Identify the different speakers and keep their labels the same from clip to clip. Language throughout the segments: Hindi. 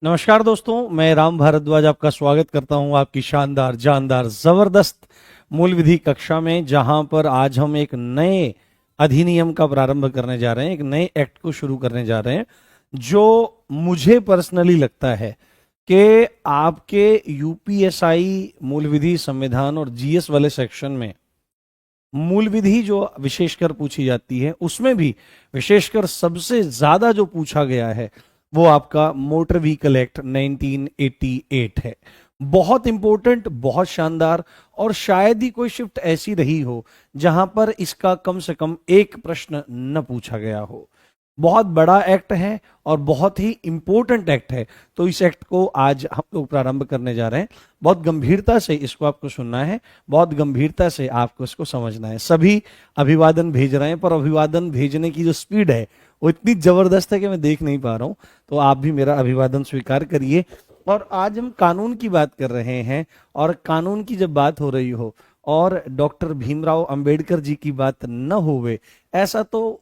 Speaker 1: नमस्कार दोस्तों, मैं राम भारद्वाज आपका स्वागत करता हूं आपकी शानदार जानदार जबरदस्त मूल विधि कक्षा में, जहां पर आज हम एक नए अधिनियम का प्रारंभ करने जा रहे हैं, एक नए एक्ट को शुरू करने जा रहे हैं जो मुझे पर्सनली लगता है कि आपके यूपीएसआई मूल विधि, संविधान और जीएस वाले सेक्शन में मूल विधि जो विशेषकर पूछी जाती है उसमें भी विशेषकर सबसे ज्यादा जो पूछा गया है वो आपका मोटर व्हीकल एक्ट 1988 है। बहुत इंपॉर्टेंट, बहुत शानदार, और शायद ही कोई शिफ्ट ऐसी रही हो जहां पर इसका कम से कम एक प्रश्न न पूछा गया हो। बहुत बड़ा एक्ट है और बहुत ही इंपॉर्टेंट एक्ट है, तो इस एक्ट को आज हम लोग प्रारंभ करने जा रहे हैं। बहुत गंभीरता से इसको आपको सुनना है, बहुत गंभीरता से आपको इसको समझना है। सभी अभिवादन भेज रहे हैं, पर अभिवादन भेजने की जो स्पीड है वो इतनी जबरदस्त है कि मैं देख नहीं पा रहा हूं, तो आप भी मेरा अभिवादन स्वीकार करिए। और आज हम कानून की बात कर रहे हैं, और कानून की जब बात हो रही हो और डॉक्टर भीमराव अंबेडकर जी की बात न होवे, ऐसा तो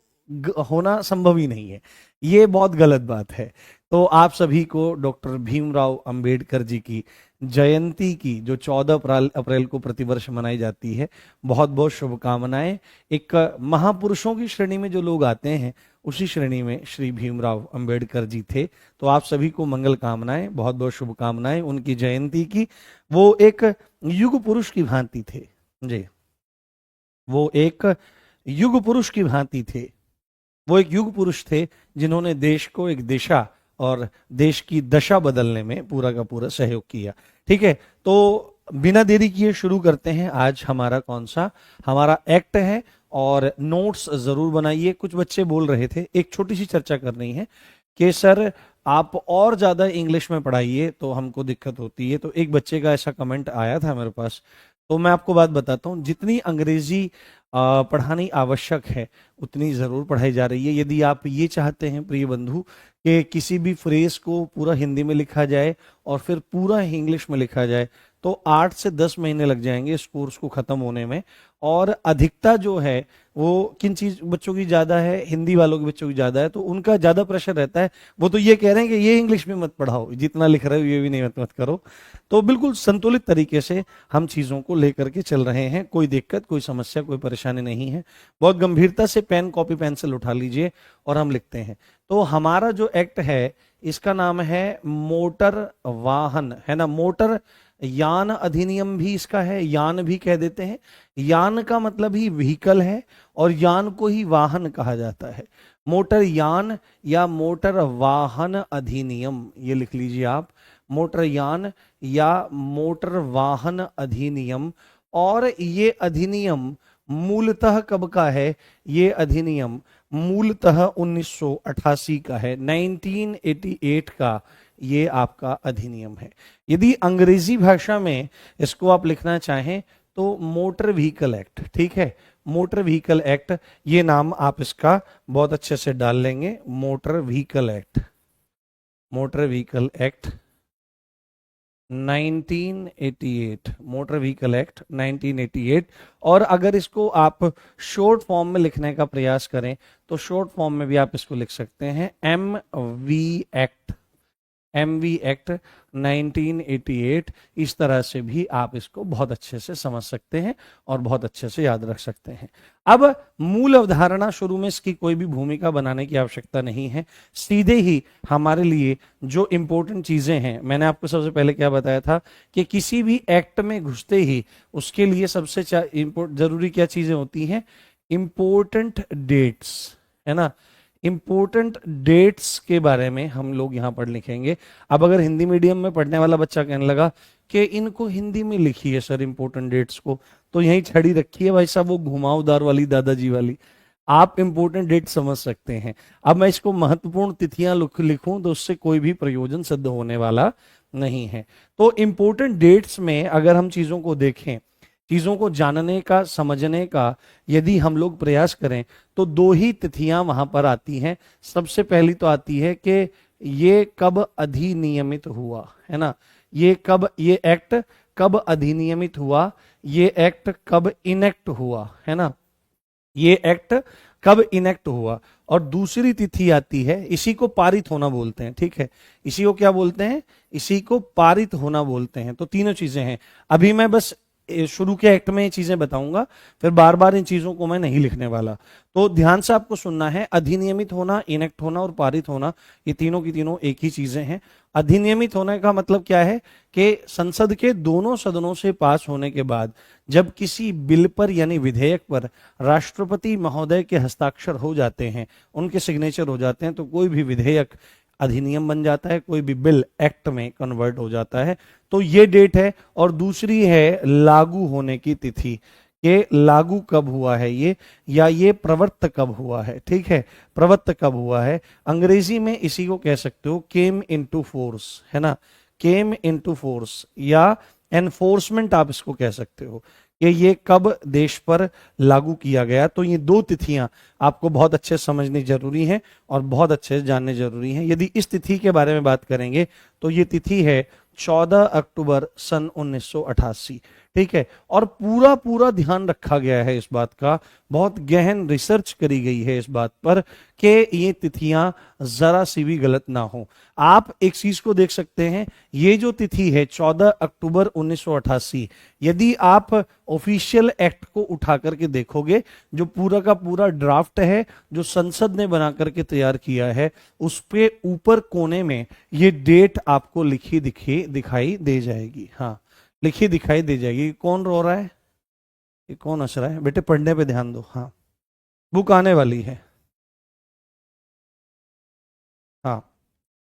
Speaker 1: होना संभव ही नहीं है। ये बहुत गलत बात है। तो आप सभी को डॉक्टर भीमराव अंबेडकर जी की जयंती की, जो 14 अप्रैल को प्रतिवर्ष मनाई जाती है, बहुत बहुत शुभकामनाएं। एक महापुरुषों की श्रेणी में जो लोग आते हैं उसी श्रेणी में श्री भीमराव अंबेडकर जी थे। तो आप सभी को मंगल कामनाएं, बहुत बहुत शुभकामनाएं उनकी जयंती की। वो एक युग पुरुष की भांति थे जी, वो एक युग पुरुष की भांति थे। वो एक युग पुरुष थे जिन्होंने देश को एक दिशा और देश की दशा बदलने में पूरा का पूरा सहयोग किया। ठीक है, तो बिना देरी किए शुरू करते हैं। आज हमारा कौन सा हमारा एक्ट है, और नोट्स जरूर बनाइए। कुछ बच्चे बोल रहे थे, एक छोटी सी चर्चा करनी है कि सर आप और ज्यादा इंग्लिश में पढ़ाइए तो हमको दिक्कत होती है। तो एक बच्चे का ऐसा कमेंट आया था मेरे पास, तो मैं आपको बात बताता हूँ। जितनी अंग्रेजी पढ़ानी आवश्यक है उतनी जरूर पढ़ाई जा रही है। यदि आप ये चाहते हैं प्रिय बंधु कि किसी भी फ्रेज को पूरा हिंदी में लिखा जाए और फिर पूरा इंग्लिश में लिखा जाए, तो 8 से 10 महीने लग जाएंगे इस कोर्स को खत्म होने में। और अधिकता जो है वो किन चीज बच्चों की ज्यादा है, हिंदी वालों के बच्चों की ज्यादा है, तो उनका ज्यादा प्रेशर रहता है। वो तो ये कह रहे हैं कि ये इंग्लिश में मत पढ़ाओ, जितना लिख रहे हो ये भी नहीं मत करो। तो बिल्कुल संतुलित तरीके से हम चीजों को लेकर के चल रहे हैं। कोई दिक्कत, कोई समस्या, कोई परेशानी नहीं है। बहुत गंभीरता से पेन, कॉपी, पेंसिल उठा लीजिए और हम लिखते हैं। तो हमारा जो एक्ट है इसका नाम है मोटर वाहन, है ना। मोटर यान अधिनियम भी इसका है, यान भी कह देते हैं। यान का मतलब ही व्हीकल है और यान को ही वाहन कहा जाता है। मोटर यान या मोटर वाहन अधिनियम, ये लिख लीजिए आप, मोटर यान या मोटर वाहन अधिनियम। और ये अधिनियम मूलतः कब का है? ये अधिनियम मूलतः 1988 का है, 1988 का ये आपका अधिनियम है। यदि अंग्रेजी भाषा में इसको आप लिखना चाहें तो मोटर व्हीकल एक्ट, ठीक है, मोटर व्हीकल एक्ट, ये नाम आप इसका बहुत अच्छे से डाल लेंगे, motor vehicle act, motor vehicle act 1988, motor vehicle act 1988। और अगर इसको आप शॉर्ट फॉर्म में लिखने का प्रयास करें तो शॉर्ट फॉर्म में भी आप इसको लिख सकते हैं, M V act, MV act 1988। इस तरह से भी आप इसको बहुत अच्छे से समझ सकते हैं और बहुत अच्छे से याद रख सकते हैं। अब मूल अवधारणा, शुरू में इसकी कोई भी भूमिका बनाने की आवश्यकता नहीं है। सीधे ही हमारे लिए जो इंपॉर्टेंट चीजें हैं, मैंने आपको सबसे पहले क्या बताया था कि किसी भी एक्ट में घुसते ही उसके लिए सबसे जरूरी क्या चीजें होती हैं? इंपॉर्टेंट डेट्स, है ना। इंपॉर्टेंट डेट्स के बारे में हम लोग यहां पर लिखेंगे। अब अगर हिंदी मीडियम में पढ़ने वाला बच्चा कहने लगा कि इनको हिंदी में लिखिए सर इंपॉर्टेंट डेट्स को, तो यही छड़ी रखी है भाई साहब, वो घुमावदार वाली दादाजी वाली, आप इंपॉर्टेंट डेट समझ सकते हैं। अब मैं इसको महत्वपूर्ण तिथियां लिखूं तो उससे कोई भी प्रयोजन सिद्ध होने वाला नहीं है। तो इंपॉर्टेंट डेट्स में अगर हम चीजों को देखें, चीजों को जानने का, समझने का यदि हम लोग प्रयास करें, तो दो ही तिथियां वहां पर आती हैं। सबसे पहली तो आती है कि ये कब अधिनियमित हुआ, है ना। ये कब, ये एक्ट कब अधिनियमित हुआ, ये एक्ट कब इनेक्ट हुआ, है ना। ये एक्ट कब इनेक्ट हुआ, और दूसरी तिथि आती है, इसी को पारित होना बोलते हैं, ठीक है, इसी को क्या बोलते हैं, इसी को पारित होना बोलते हैं। तो तीनों चीजें हैं। अभी मैं बस शुरू के एक्ट में ये चीजें बताऊंगा, फिर बार बार इन चीजों को मैं नहीं लिखने वाला। तो ध्यान से आपको सुनना है, अधिनियमित होना, इनेक्ट होना और पारित होना, ये तीनों की तीनों एक ही चीजें हैं। अधिनियमित होने का मतलब क्या है कि संसद के दोनों सदनों से पास होने के बाद जब किसी बिल पर यानी विधेयक पर राष्ट्रपति महोदय के हस्ताक्षर हो जाते हैं, उनके सिग्नेचर हो जाते हैं, तो कोई भी विधेयक अधिनियम बन जाता है, कोई भी बिल एक्ट में कन्वर्ट हो जाता है। तो ये डेट है। और दूसरी है लागू होने की तिथि, कि लागू कब हुआ है ये, या ये प्रवृत्त कब हुआ है, ठीक है, प्रवृत्त कब हुआ है। अंग्रेजी में इसी को कह सकते हो केम इनटू फोर्स, है ना, केम इनटू फोर्स, या एनफोर्समेंट आप इसको कह सकते हो, कि ये कब देश पर लागू किया गया। तो ये दो तिथियां आपको बहुत अच्छे समझनी जरूरी है और बहुत अच्छे से जानने जरूरी है। यदि इस तिथि के बारे में बात करेंगे तो ये तिथि है 14 अक्टूबर सन 1988, ठीक है। और पूरा पूरा ध्यान रखा गया है इस बात का, बहुत गहन रिसर्च करी गई है इस बात पर कि ये तिथियां जरा सी भी गलत ना हो। आप एक चीज को देख सकते हैं, ये जो तिथि है 14 अक्टूबर 1988, यदि आप ऑफिशियल एक्ट को उठा करके देखोगे, जो पूरा का पूरा ड्राफ्ट है जो संसद ने बना करके तैयार किया है, उस पे ऊपर कोने में ये डेट आपको लिखी दिखाई दे जाएगी। हाँ, लिखी दिखाई दे जाएगी। कौन रो रहा है, ये कौन हंस रहा है? बेटे पढ़ने पे ध्यान दो। हाँ, बुक आने वाली है। हाँ,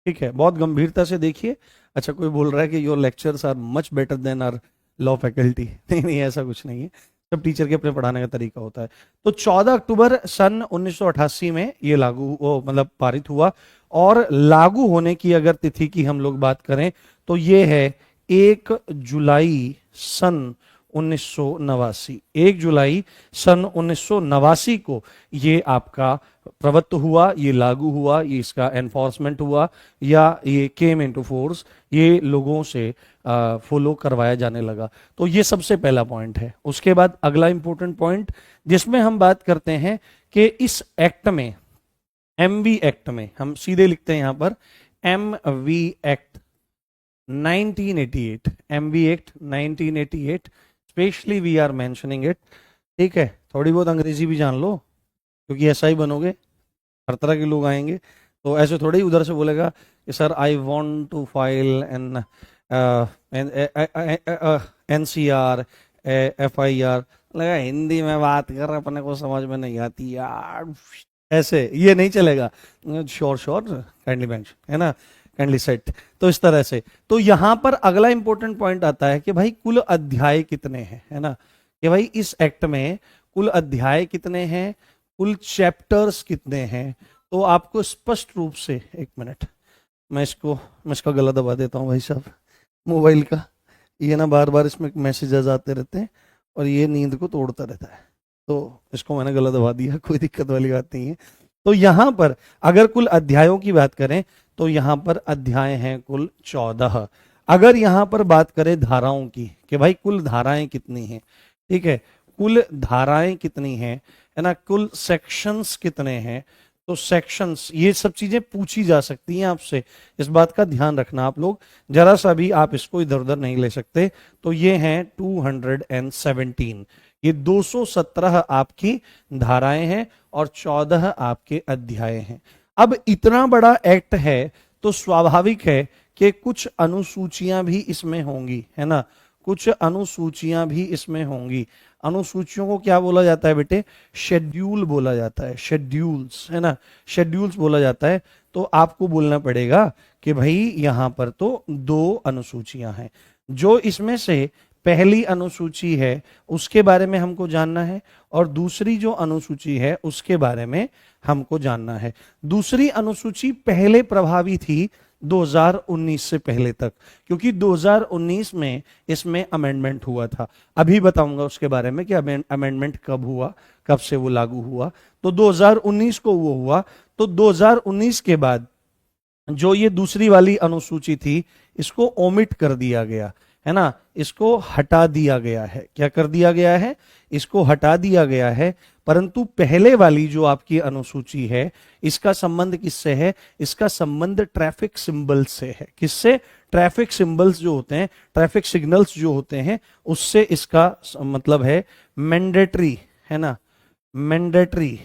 Speaker 1: ठीक है, बहुत गंभीरता से देखिए। अच्छा, कोई बोल रहा है कि your lectures are much better than our law faculty. नहीं नहीं, ऐसा कुछ नहीं है, सब टीचर के अपने पढ़ाने का तरीका होता है। तो 14 अक्टूबर सन 1988 में ये मतलब पारित हुआ। और लागू होने की अगर तिथि की हम लोग बात करें तो ये है 1 जुलाई सन 1989। 1 जुलाई सन 1989 को ये आपका प्रवृत्त हुआ, ये लागू हुआ, ये इसका एनफोर्समेंट हुआ, या ये केम इनटू फोर्स, ये लोगों से फॉलो करवाया जाने लगा। तो ये सबसे पहला पॉइंट है। उसके बाद अगला इंपॉर्टेंट पॉइंट जिसमें हम बात करते हैं कि इस एक्ट में, एमवी एक्ट में, हम सीधे लिखते हैं यहां पर MV act 1988, MV act 1988, specially we are mentioning it, ठीक है। थोड़ी बहुत अंग्रेजी भी जान लो, क्योंकि ऐसा ही बनोगे, हर तरह के लोग आएंगे, तो ऐसे थोड़ी उधर से बोलेगा कि sir I want to file an NCR FIR, लगा हिंदी में बात कर, अपने को समझ में नहीं आती यार, ऐसे ये नहीं चलेगा। श्योर श्योर, काइंडली मेंशन, है ना, काइंडली सेट। तो इस तरह से, तो यहां पर अगला इंपॉर्टेंट पॉइंट आता है कि भाई कुल अध्याय कितने हैं, है ना, कि भाई इस एक्ट में कुल अध्याय कितने हैं, कुल चैप्टर्स कितने हैं। तो आपको स्पष्ट रूप से, एक मिनट, मैं इसका गला दबा देता हूं भाई साहब, मोबाइल का, ये ना बार बार इसमें मैसेजेस आते रहते हैं और ये नींद को तोड़ता रहता है, तो इसको मैंने गला दबा दिया, कोई दिक्कत वाली बात नहीं है। तो यहां पर अगर कुल अध्यायों की बात करें तो यहां पर अध्याय हैं कुल 14। अगर यहां पर बात करें धाराओं की कि भाई कुल धाराएं कितनी हैं, ठीक है, कुल धाराएं कितनी हैं, है ना, कुल सेक्शंस कितने हैं, तो सेक्शंस, ये सब चीजें पूछी जा सकती हैं आपसे, इस बात का ध्यान रखना आप लोग, जरा सा भी आप इसको इधर उधर नहीं ले सकते। तो ये हैं 217, ये 217 आपकी धाराएं हैं और 14 आपके अध्याय हैं। अब इतना बड़ा एक्ट है तो स्वाभाविक है कि कुछ अनुसूचियां भी इसमें होंगी, है ना, कुछ अनुसूचियां भी इसमें होंगी। अनुसूचियों को क्या बोला जाता है बेटे? शेड्यूल बोला जाता है, शेड्यूल्स, है ना, शेड्यूल्स बोला जाता है। तो आपको बोलना पड़ेगा कि भाई यहां पर तो 2 अनुसूचियां हैं। जो इसमें से पहली अनुसूची है उसके बारे में हमको जानना है, और दूसरी जो अनुसूची है उसके बारे में हमको जानना है। दूसरी अनुसूची पहले प्रभावी थी 2019 से पहले तक, क्योंकि 2019 में इसमें अमेंडमेंट हुआ था। अभी बताऊंगा उसके बारे में कि अमेंडमेंट कब हुआ, कब से वो लागू हुआ। तो 2019 को वो हुआ। तो 2019 के बाद जो ये दूसरी वाली अनुसूची थी इसको ओमिट कर दिया गया, है ना, इसको हटा दिया गया है। क्या कर दिया गया है? इसको हटा दिया गया है। परंतु पहले वाली जो आपकी अनुसूची है, इसका संबंध किससे है? इसका संबंध ट्रैफिक सिंबल से है। किससे? ट्रैफिक सिंबल्स जो होते हैं, ट्रैफिक सिग्नल्स जो होते हैं, उससे इसका मतलब है मैंडेटरी, है ना, मैंडेटरी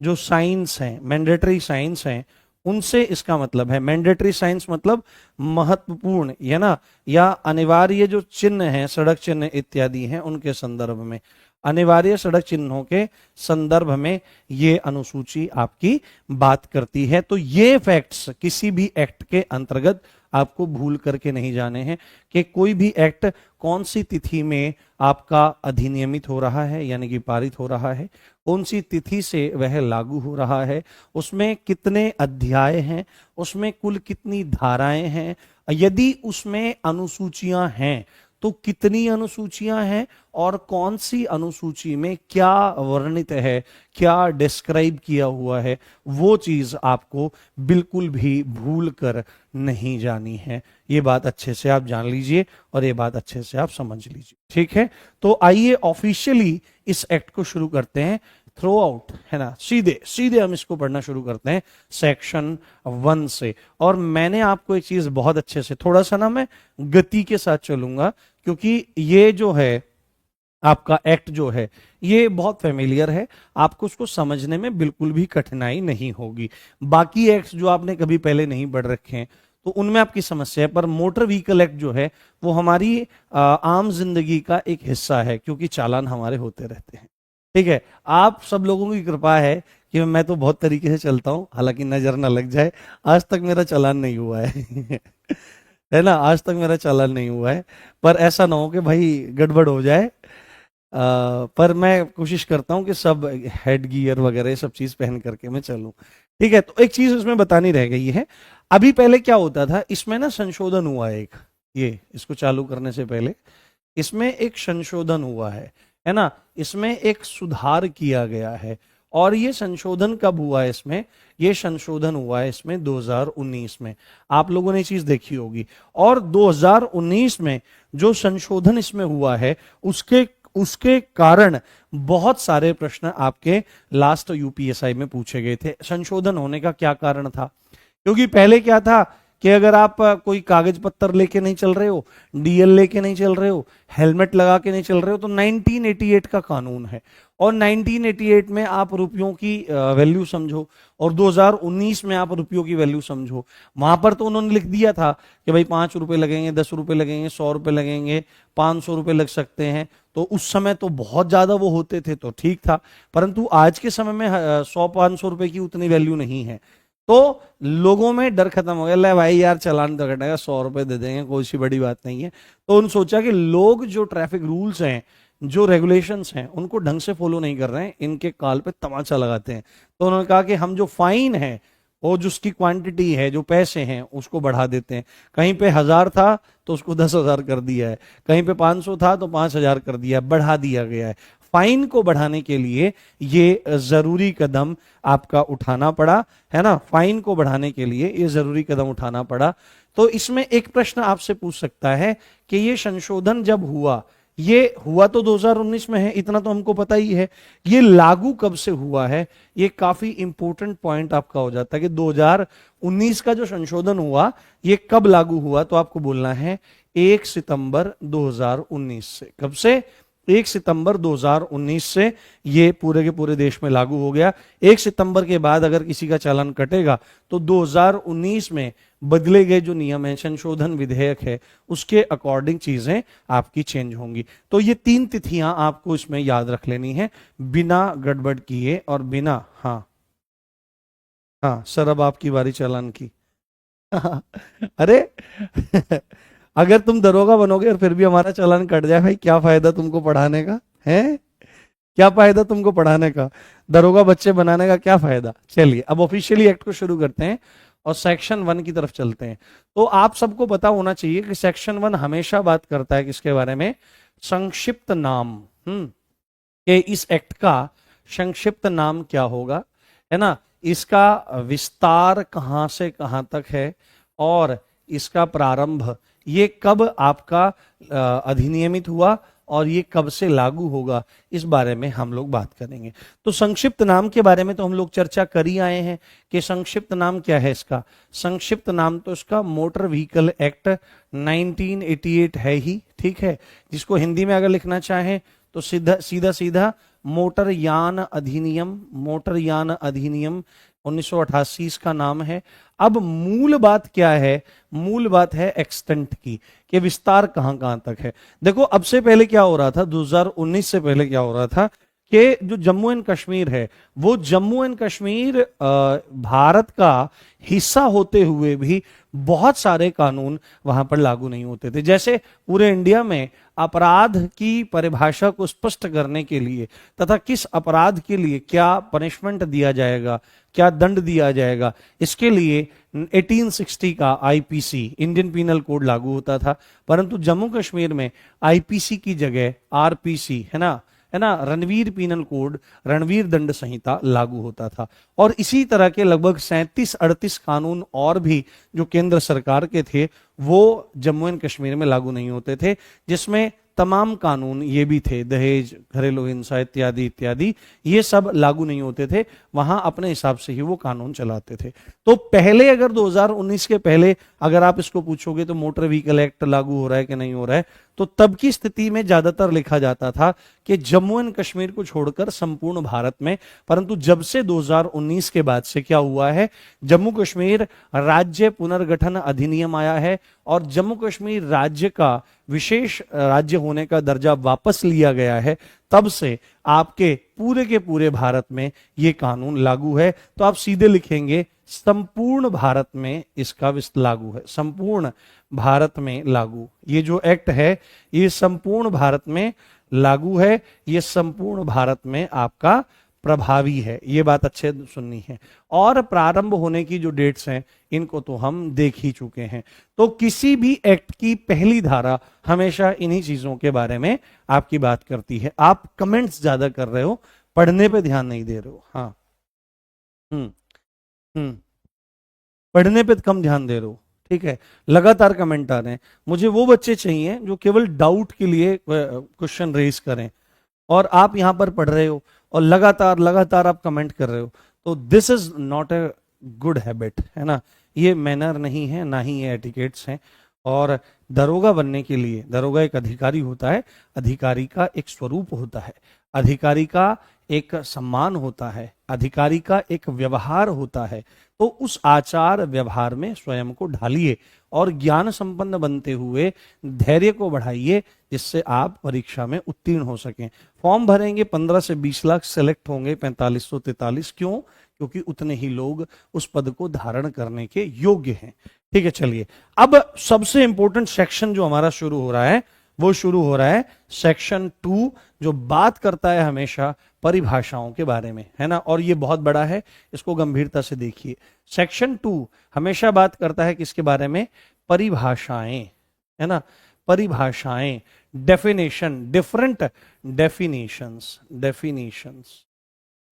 Speaker 1: जो साइंस हैं, मैंडेटरी साइंस हैं, उनसे इसका मतलब है। मैंडेटरी साइंस मतलब महत्वपूर्ण, है ना, या अनिवार्य जो चिन्ह हैं, सड़क चिन्ह इत्यादि हैं, उनके संदर्भ में, अनिवार्य सड़क चिन्हों के संदर्भ में ये अनुसूची आपकी बात करती है। तो ये फैक्ट्स किसी भी एक्ट के अंतर्गत आपको भूल करके नहीं जाने हैं कि कोई भी एक्ट कौन सी तिथि में आपका अधिनियमित हो रहा है, यानी कि पारित हो रहा है, कौन सी तिथि से वह लागू हो रहा है, उसमें कितने अध्याय हैं, उसमें कुल कितनी धाराएं हैं, यदि उसमें अनुसूचियां हैं तो कितनी अनुसूचियां हैं, और कौन सी अनुसूची में क्या वर्णित है, क्या डिस्क्राइब किया हुआ है, वो चीज आपको बिल्कुल भी भूल कर नहीं जानी है। ये बात अच्छे से आप जान लीजिए और ये बात अच्छे से आप समझ लीजिए, ठीक है। तो आइए ऑफिशियली इस एक्ट को शुरू करते हैं, थ्रो आउट, है ना, सीधे सीधे हम इसको पढ़ना शुरू करते हैं सेक्शन 1 से। और मैंने आपको एक चीज बहुत अच्छे से, थोड़ा सा ना मैं गति के साथ चलूंगा, क्योंकि ये जो है आपका एक्ट जो है ये बहुत फेमिलियर है, आपको उसको समझने में बिल्कुल भी कठिनाई नहीं होगी। बाकी एक्ट जो आपने कभी पहले नहीं पढ़ रखे हैं तो उनमें आपकी समस्या है, पर मोटर व्हीकल एक्ट जो है वो हमारी आम जिंदगी का एक हिस्सा है, क्योंकि चालान हमारे होते रहते हैं, ठीक है। आप सब लोगों की कृपा है कि मैं तो बहुत तरीके से चलता हूं, हालांकि नजर ना लग जाए, आज तक मेरा चालान नहीं हुआ है है ना, आज तक मेरा चालान नहीं हुआ है, पर ऐसा ना हो कि भाई गड़बड़ हो जाए। पर मैं कोशिश करता हूं कि सब हेड गियर वगैरह सब चीज पहन करके मैं चलूं, ठीक है। तो एक चीज उसमें बतानी रह गई है, अभी पहले क्या होता था, इसमें ना संशोधन हुआ है एक, ये इसको चालू करने से पहले इसमें एक संशोधन हुआ है ना, इसमें एक सुधार किया गया है। और ये संशोधन कब हुआ है? इसमें ये संशोधन हुआ है इसमें 2019 में, आप लोगों ने ये चीज देखी होगी। और 2019 में जो संशोधन इसमें हुआ है उसके उसके कारण बहुत सारे प्रश्न आपके लास्ट यूपीएसआई में पूछे गए थे। संशोधन होने का क्या कारण था? क्योंकि पहले क्या था कि अगर आप कोई कागज पत्तर लेके नहीं चल रहे हो, डीएल लेके नहीं चल रहे हो, हेलमेट लगा के नहीं चल रहे हो, तो 1988 का कानून है, और 1988 में आप रुपयों की वैल्यू समझो, और 2019 में आप रुपयों की वैल्यू समझो। वहां पर तो उन्होंने लिख दिया था कि भाई 5 रुपए लगेंगे, 10 रुपए लगेंगे, 100 रुपए लगेंगे, 500 रुपए लग सकते हैं। तो उस समय तो बहुत ज्यादा वो होते थे तो ठीक था, परंतु आज के समय में 100-500 रुपए की उतनी वैल्यू नहीं है। तो लोगों में डर खत्म हो गया, ले भाई यार चालान तो कटेगा, 100 रुपए दे देंगे, कोई सी बड़ी बात नहीं है। तो उन्होंने सोचा कि लोग जो ट्रैफिक रूल्स हैं, जो रेगुलेशंस हैं, उनको ढंग से फॉलो नहीं कर रहे हैं, इनके काल पे तमाचा लगाते हैं। तो उन्होंने कहा कि हम जो फाइन है और जो उसकी क्वांटिटी है, जो पैसे हैं, उसको बढ़ा देते हैं। कहीं पे 1000 था तो उसको 10,000 कर दिया है, कहीं पे 500 था तो 5,000 कर दिया है, बढ़ा दिया गया है। फाइन को बढ़ाने के लिए ये जरूरी कदम आपका उठाना पड़ा, है ना, फाइन को बढ़ाने के लिए ये जरूरी कदम उठाना पड़ा। तो इसमें एक प्रश्न आपसे पूछ सकता है कि ये संशोधन जब हुआ, ये हुआ तो 2019 में है, इतना तो हमको पता ही है, ये लागू कब से हुआ है? ये काफी इंपॉर्टेंट पॉइंट आपका हो जाता है कि 2019 का जो संशोधन हुआ ये कब लागू हुआ, तो आपको बोलना है 1 सितंबर 2019 से। कब से? 1 सितंबर 2019 से ये पूरे के पूरे देश में लागू हो गया। 1 सितंबर के बाद अगर किसी का चालान कटेगा तो 2019 में बदले गए जो नियम है, संशोधन विधेयक है, उसके अकॉर्डिंग चीजें आपकी चेंज होंगी। तो ये 3 तिथियां आपको इसमें याद रख लेनी है बिना गड़बड़ किए और बिना, हाँ हाँ सर अब आपकी बारी चालान की अरे अगर तुम दरोगा बनोगे और फिर भी हमारा चालान कट जाए, भाई क्या फायदा तुमको पढ़ाने का है? क्या फायदा तुमको पढ़ाने का? दरोगा बच्चे बनाने का क्या फायदा? चलिए अब ऑफिशियली एक्ट को शुरू करते हैं और सेक्शन 1 की तरफ चलते हैं। तो आप सबको पता होना चाहिए कि सेक्शन 1 हमेशा बात करता है किसके बारे में? संक्षिप्त नाम। कि इस एक्ट का संक्षिप्त नाम क्या होगा, है ना, इसका विस्तार कहां से कहां तक है, और इसका प्रारंभ ये कब आपका अधिनियमित हुआ और ये कब से लागू होगा, इस बारे में हम लोग बात करेंगे। तो संक्षिप्त नाम के बारे में तो हम लोग चर्चा कर ही आए हैं कि संक्षिप्त नाम क्या है इसका। संक्षिप्त नाम तो इसका मोटर व्हीकल एक्ट 1988 है ही, ठीक है। जिसको हिंदी में अगर लिखना चाहें तो सीधा सीधा सीधा मोटर यान अधिनियम, मोटर यान अधिनियम 1988 इसका नाम है। अब मूल बात क्या है, मूल बात है एक्सटेंट की, कि विस्तार कहां कहां तक है। देखो अब से पहले क्या हो रहा था, 2019 से पहले क्या हो रहा था कि जो जम्मू एंड कश्मीर है, वो जम्मू एंड कश्मीर भारत का हिस्सा होते हुए भी बहुत सारे कानून वहां पर लागू नहीं होते थे। जैसे पूरे इंडिया में अपराध की परिभाषा को स्पष्ट करने के लिए तथा किस अपराध के लिए क्या पनिशमेंट दिया जाएगा, क्या दंड दिया जाएगा, इसके लिए 1860 का आईपीसी इंडियन पीनल कोड लागू होता था। परंतु जम्मू कश्मीर में आईपीसी की जगह आरपीसी है ना, रणवीर पीनल कोड, रणवीर दंड संहिता लागू होता था। और इसी तरह के लगभग 37-38 कानून और भी जो केंद्र सरकार के थे वो जम्मू एंड कश्मीर में लागू नहीं होते थे, जिसमें तमाम कानून ये भी थे, दहेज, घरेलू हिंसा इत्यादि इत्यादि, ये सब लागू नहीं होते थे। वहां अपने हिसाब से ही वो कानून चलाते थे। तो पहले अगर 2019 के पहले अगर आप इसको पूछोगे तो मोटर व्हीकल एक्ट लागू हो रहा है कि नहीं हो रहा है, तो तब की स्थिति में ज्यादातर लिखा जाता था कि जम्मू एंड कश्मीर को छोड़कर संपूर्ण भारत में। परंतु जब से 2019 के बाद से क्या हुआ है, जम्मू कश्मीर राज्य पुनर्गठन अधिनियम आया है और जम्मू कश्मीर राज्य का विशेष राज्य होने का दर्जा वापस लिया गया है। तब से आपके पूरे के पूरे भारत में ये कानून लागू है। तो आप सीधे लिखेंगे संपूर्ण भारत में इसका लागू है, संपूर्ण भारत में लागू। ये जो एक्ट है ये संपूर्ण भारत में लागू है, ये संपूर्ण भारत में आपका प्रभावी है। ये बात अच्छे सुननी है। और प्रारंभ होने की जो डेट्स हैं इनको तो हम देख ही चुके हैं। तो किसी भी एक्ट की पहली धारा हमेशा इन्हीं चीजों के बारे में आपकी बात करती है। आप कमेंट्स ज्यादा कर रहे हो, पढ़ने पे ध्यान नहीं दे रहे हो। हाँ, पढ़ने पे कम ध्यान दे रहे हो, ठीक है। लगातार कमेंट आ रहे हैं। मुझे वो बच्चे चाहिए जो केवल डाउट के लिए क्वेश्चन रेज करें, और आप यहां पर पढ़ रहे हो और लगातार लगातार आप कमेंट कर रहे हो, तो this is not a good habit, है ना। ये मैनर नहीं है, ना ही ये एटिकेट्स हैं। और दरोगा बनने के लिए, दरोगा एक अधिकारी होता है, अधिकारी का एक स्वरूप होता है, अधिकारी का एक सम्मान होता है, अधिकारी का एक व्यवहार होता है। तो उस आचार व्यवहार में स्वयं को ढालिए और ज्ञान संपन्न बनते हुए धैर्य को बढ़ाइए, जिससे आप परीक्षा में उत्तीर्ण हो सकें। फॉर्म भरेंगे 15 से 20 लाख, सेलेक्ट होंगे 4543। क्यों? क्योंकि उतने ही लोग उस पद को धारण करने के योग्य हैं। ठीक है, चलिए अब सबसे इंपॉर्टेंट सेक्शन जो हमारा शुरू हो रहा है वो शुरू हो रहा है सेक्शन 2, जो बात करता है हमेशा परिभाषाओं के बारे में, है ना। और ये बहुत बड़ा है, इसको गंभीरता से देखिए। सेक्शन 2 हमेशा बात करता है किसके बारे में? परिभाषाएं, है ना, परिभाषाएं, definition, different definitions,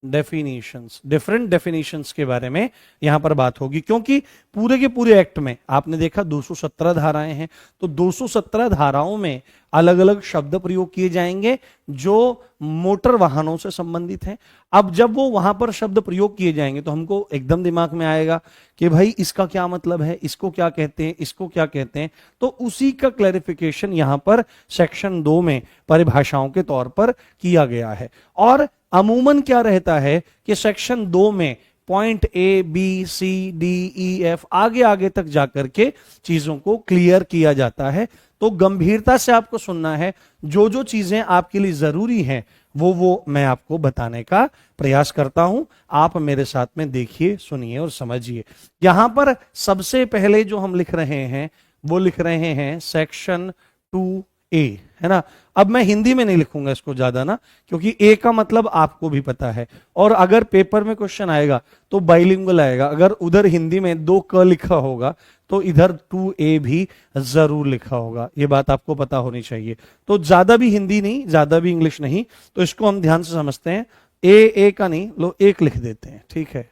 Speaker 1: different definitions के बारे में यहां पर बात होगी। क्योंकि पूरे के पूरे एक्ट में आपने देखा 217 धाराएं हैं, तो 217 धाराओं में अलग अलग शब्द प्रयोग किए जाएंगे जो मोटर वाहनों से संबंधित हैं। अब जब वो वहां पर शब्द प्रयोग किए जाएंगे तो हमको एकदम दिमाग में आएगा कि भाई इसका क्या मतलब है, इसको क्या कहते हैं, इसको क्या कहते हैं। तो उसी का क्लैरिफिकेशन यहां पर सेक्शन 2 में परिभाषाओं के तौर पर किया गया है। और अमूमन क्या रहता है कि सेक्शन 2 में point A B C D E F आगे आगे तक जाकर के चीजों को क्लियर किया जाता है। तो गंभीरता से आपको सुनना है, जो जो चीजें आपके लिए जरूरी हैं वो मैं आपको बताने का प्रयास करता हूं। आप मेरे साथ में देखिए, सुनिए और समझिए। यहां पर सबसे पहले जो हम लिख रहे हैं वो लिख रहे हैं सेक्शन 2A, है ना। अब मैं हिंदी में नहीं लिखूंगा इसको ज्यादा ना, क्योंकि ए का मतलब आपको भी पता है। और अगर पेपर में क्वेश्चन आएगा तो बाइलिंगुअल आएगा। अगर उधर हिंदी में 2 क लिखा होगा तो इधर 2A भी जरूर लिखा होगा। ये बात आपको पता होनी चाहिए। तो ज्यादा भी हिंदी नहीं, ज्यादा भी इंग्लिश नहीं, तो इसको हम ध्यान से समझते हैं। ए का नहीं, लो 1 लिख देते हैं, ठीक है।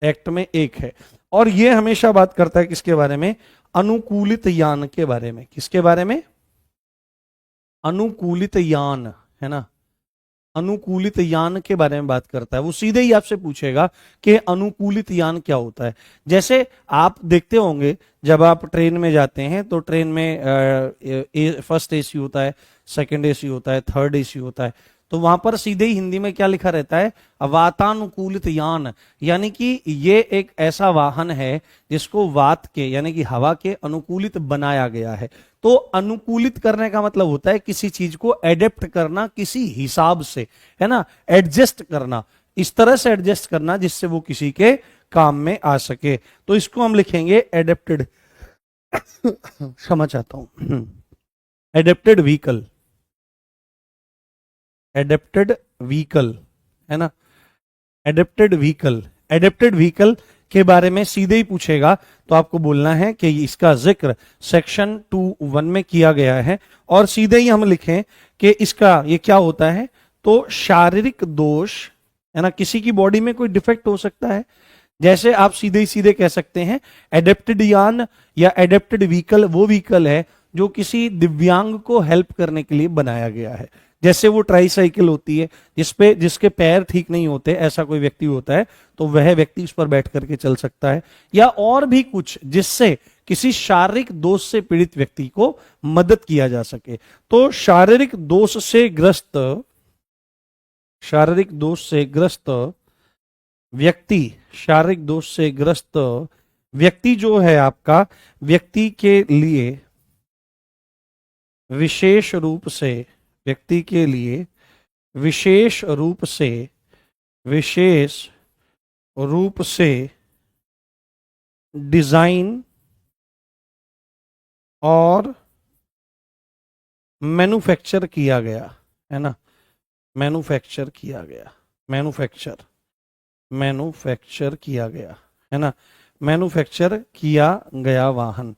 Speaker 1: एक्ट में 1 है। और ये हमेशा बात करता है किसके बारे में? अनुकूलित यान के बारे में। किसके बारे में? अनुकूलित यान, है ना, अनुकूलित यान के बारे में बात करता है। वो सीधे ही आपसे पूछेगा कि अनुकूलित यान क्या होता है। जैसे आप देखते होंगे जब आप ट्रेन में जाते हैं तो ट्रेन में फर्स्ट एसी होता है, सेकंड एसी होता है, थर्ड एसी होता है, तो वहां पर सीधे ही हिंदी में क्या लिखा रहता है? वातानुकूलित यान, यानी कि ये एक ऐसा वाहन है जिसको वात के यानी कि हवा के अनुकूलित बनाया गया है। तो अनुकूलित करने का मतलब होता है किसी चीज को एडेप्ट करना किसी हिसाब से, है ना, एडजस्ट करना, इस तरह से एडजस्ट करना जिससे वो किसी के काम में आ सके। तो इसको हम लिखेंगे एडेप्टेड क्षमा चाहता हूं, एडेप्टेड व्हीकल, एडेप्टेड व्हीकल, है ना, एडेप्टेड व्हीकल। एडेप्टेड व्हीकल के बारे में सीधे ही पूछेगा तो आपको बोलना है कि इसका जिक्र सेक्शन 2(1) में किया गया है, और सीधे ही हम लिखें कि इसका ये क्या होता है, तो शारीरिक दोष, है ना, किसी की बॉडी में कोई डिफेक्ट हो सकता है। जैसे आप सीधे ही सीधे कह सकते हैं एडेप्टेड यान या एडेप्टेड व्हीकल वो व्हीकल है जो किसी दिव्यांग को हेल्प करने के लिए बनाया गया है। जैसे वो ट्राईसाइकिल होती है जिसके पैर ठीक नहीं होते, ऐसा कोई व्यक्ति होता है तो वह व्यक्ति उस पर बैठ करके चल सकता है, या और भी कुछ जिससे किसी शारीरिक दोष से पीड़ित व्यक्ति को मदद किया जा सके। तो शारीरिक दोष से ग्रस्त व्यक्ति जो है आपका, व्यक्ति के लिए विशेष रूप से डिजाइन और मैन्युफैक्चर किया गया, है ना, मैन्युफैक्चर किया गया, है ना, मैन्युफैक्चर किया गया वाहन,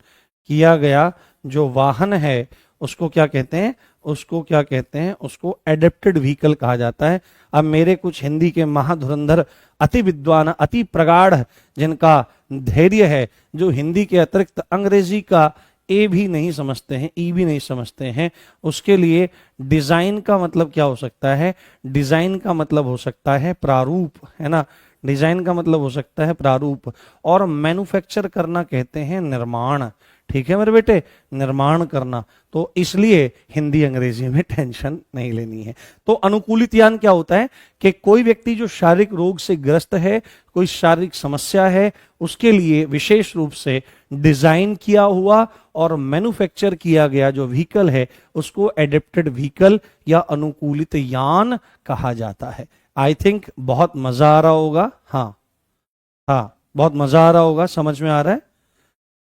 Speaker 1: जो वाहन है उसको क्या कहते हैं? उसको एडेप्टेड व्हीकल कहा जाता है। अब मेरे कुछ हिंदी के महाधुरंधर अति विद्वान, अति प्रगाढ़, जिनका धैर्य है, जो हिंदी के अतिरिक्त अंग्रेजी का ए भी नहीं समझते हैं, ई भी नहीं समझते हैं, उसके लिए डिजाइन का मतलब क्या हो सकता है? डिजाइन का मतलब हो सकता है प्रारूप, है ना, डिजाइन का मतलब हो सकता है प्रारूप, और मैन्युफैक्चर करना कहते हैं निर्माण। ठीक है मेरे बेटे, निर्माण करना। तो इसलिए हिंदी अंग्रेजी में टेंशन नहीं लेनी है। तो अनुकूलित यान क्या होता है कि कोई व्यक्ति जो शारीरिक रोग से ग्रस्त है, कोई शारीरिक समस्या है, उसके लिए विशेष रूप से डिजाइन किया हुआ और मैन्युफैक्चर किया गया जो व्हीकल है उसको एडेप्टेड व्हीकल या अनुकूलित यान कहा जाता है। आई थिंक बहुत मजा आ रहा होगा। हाँ, बहुत मजा आ रहा होगा, समझ में आ रहा है?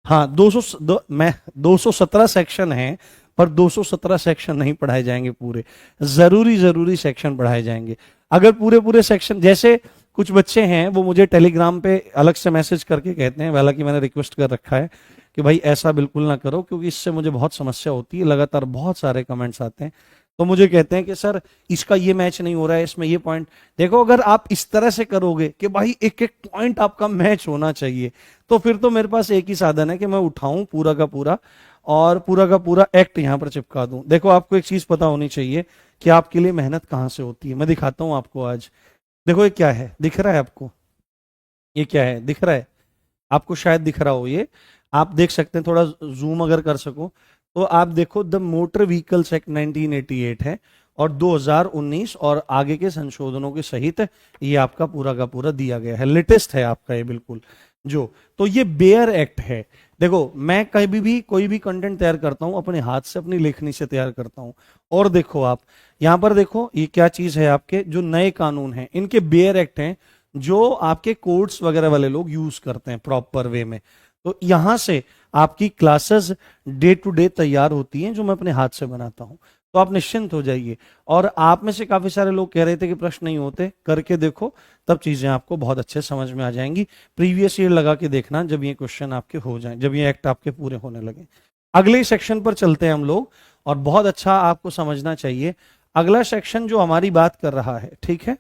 Speaker 1: हाँ, 217 सेक्शन हैं, पर 217 सेक्शन नहीं पढ़ाए जाएंगे पूरे, जरूरी सेक्शन पढ़ाए जाएंगे। अगर पूरे सेक्शन, जैसे कुछ बच्चे हैं वो मुझे टेलीग्राम पे अलग से मैसेज करके कहते हैं, हालांकि मैंने रिक्वेस्ट कर रखा है कि भाई ऐसा बिल्कुल ना करो, क्योंकि इससे मुझे बहुत समस्या होती है, लगातार बहुत सारे कमेंट्स आते हैं, तो मुझे कहते हैं कि सर इसका ये मैच नहीं हो रहा है, इसमें ये पॉइंट। देखो, अगर आप इस तरह से करोगे कि भाई एक एक पॉइंट आपका मैच होना चाहिए, तो फिर तो मेरे पास एक ही साधन है कि मैं उठाऊं पूरा का पूरा और पूरा का पूरा एक्ट यहां पर चिपका दूं। देखो, आपको एक चीज पता होनी चाहिए कि आपके लिए मेहनत कहां से होती है। मैं दिखाता हूं आपको आज। देखो, ये क्या है, दिख रहा है आपको? ये क्या है, दिख रहा है आपको? शायद दिख रहा हो, ये आप देख सकते हैं, थोड़ा जूम अगर कर सको तो आप देखो, द मोटर व्हीकल्स एक्ट 1988 है, और 2019 और आगे के संशोधनों के सहित ये आपका पूरा का पूरा दिया गया है, लेटेस्ट है आपका ये बिल्कुल जो। तो ये बेयर एक्ट है। देखो, मैं कभी भी कोई भी कंटेंट तैयार करता हूं अपने हाथ से, अपनी लेखनी से तैयार करता हूं। और देखो, आप यहां पर देखो, ये क्या चीज है, आपके जो नए कानून हैं इनके बेयर एक्ट हैं, जो आपके कोर्ट्स वगैरह वाले लोग यूज करते हैं प्रॉपर वे में। तो यहां से आपकी क्लासेस डे टू डे तैयार होती हैं, जो मैं अपने हाथ से बनाता हूं। तो आप निश्चिंत हो जाइए। और आप में से काफी सारे लोग कह रहे थे कि प्रश्न नहीं होते, करके देखो, तब चीजें आपको बहुत अच्छे समझ में आ जाएंगी। प्रीवियस ईयर लगा के देखना जब ये क्वेश्चन आपके हो जाएं, जब ये एक्ट आपके पूरे होने लगे। अगले सेक्शन पर चलते हैं हम लोग, और बहुत अच्छा आपको समझना चाहिए। अगला सेक्शन जो हमारी बात कर रहा है, ठीक है,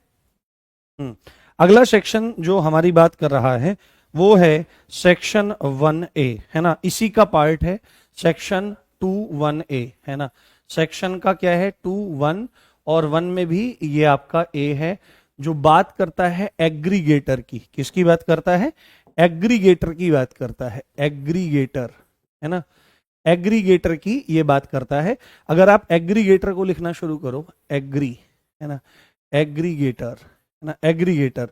Speaker 1: अगला सेक्शन जो हमारी बात कर रहा है वो है सेक्शन 1A, है ना, इसी का पार्ट है सेक्शन 2(1)A, है ना। सेक्शन का क्या है 2(1), और 1 में भी ये आपका A है, जो बात करता है एग्रीगेटर की। किसकी बात करता है? एग्रीगेटर की बात करता है, एग्रीगेटर, है ना, एग्रीगेटर की ये बात करता है। अगर आप एग्रीगेटर को लिखना शुरू करो, एग्री, है ना, एग्रीगेटर, है ना, एग्रीगेटर,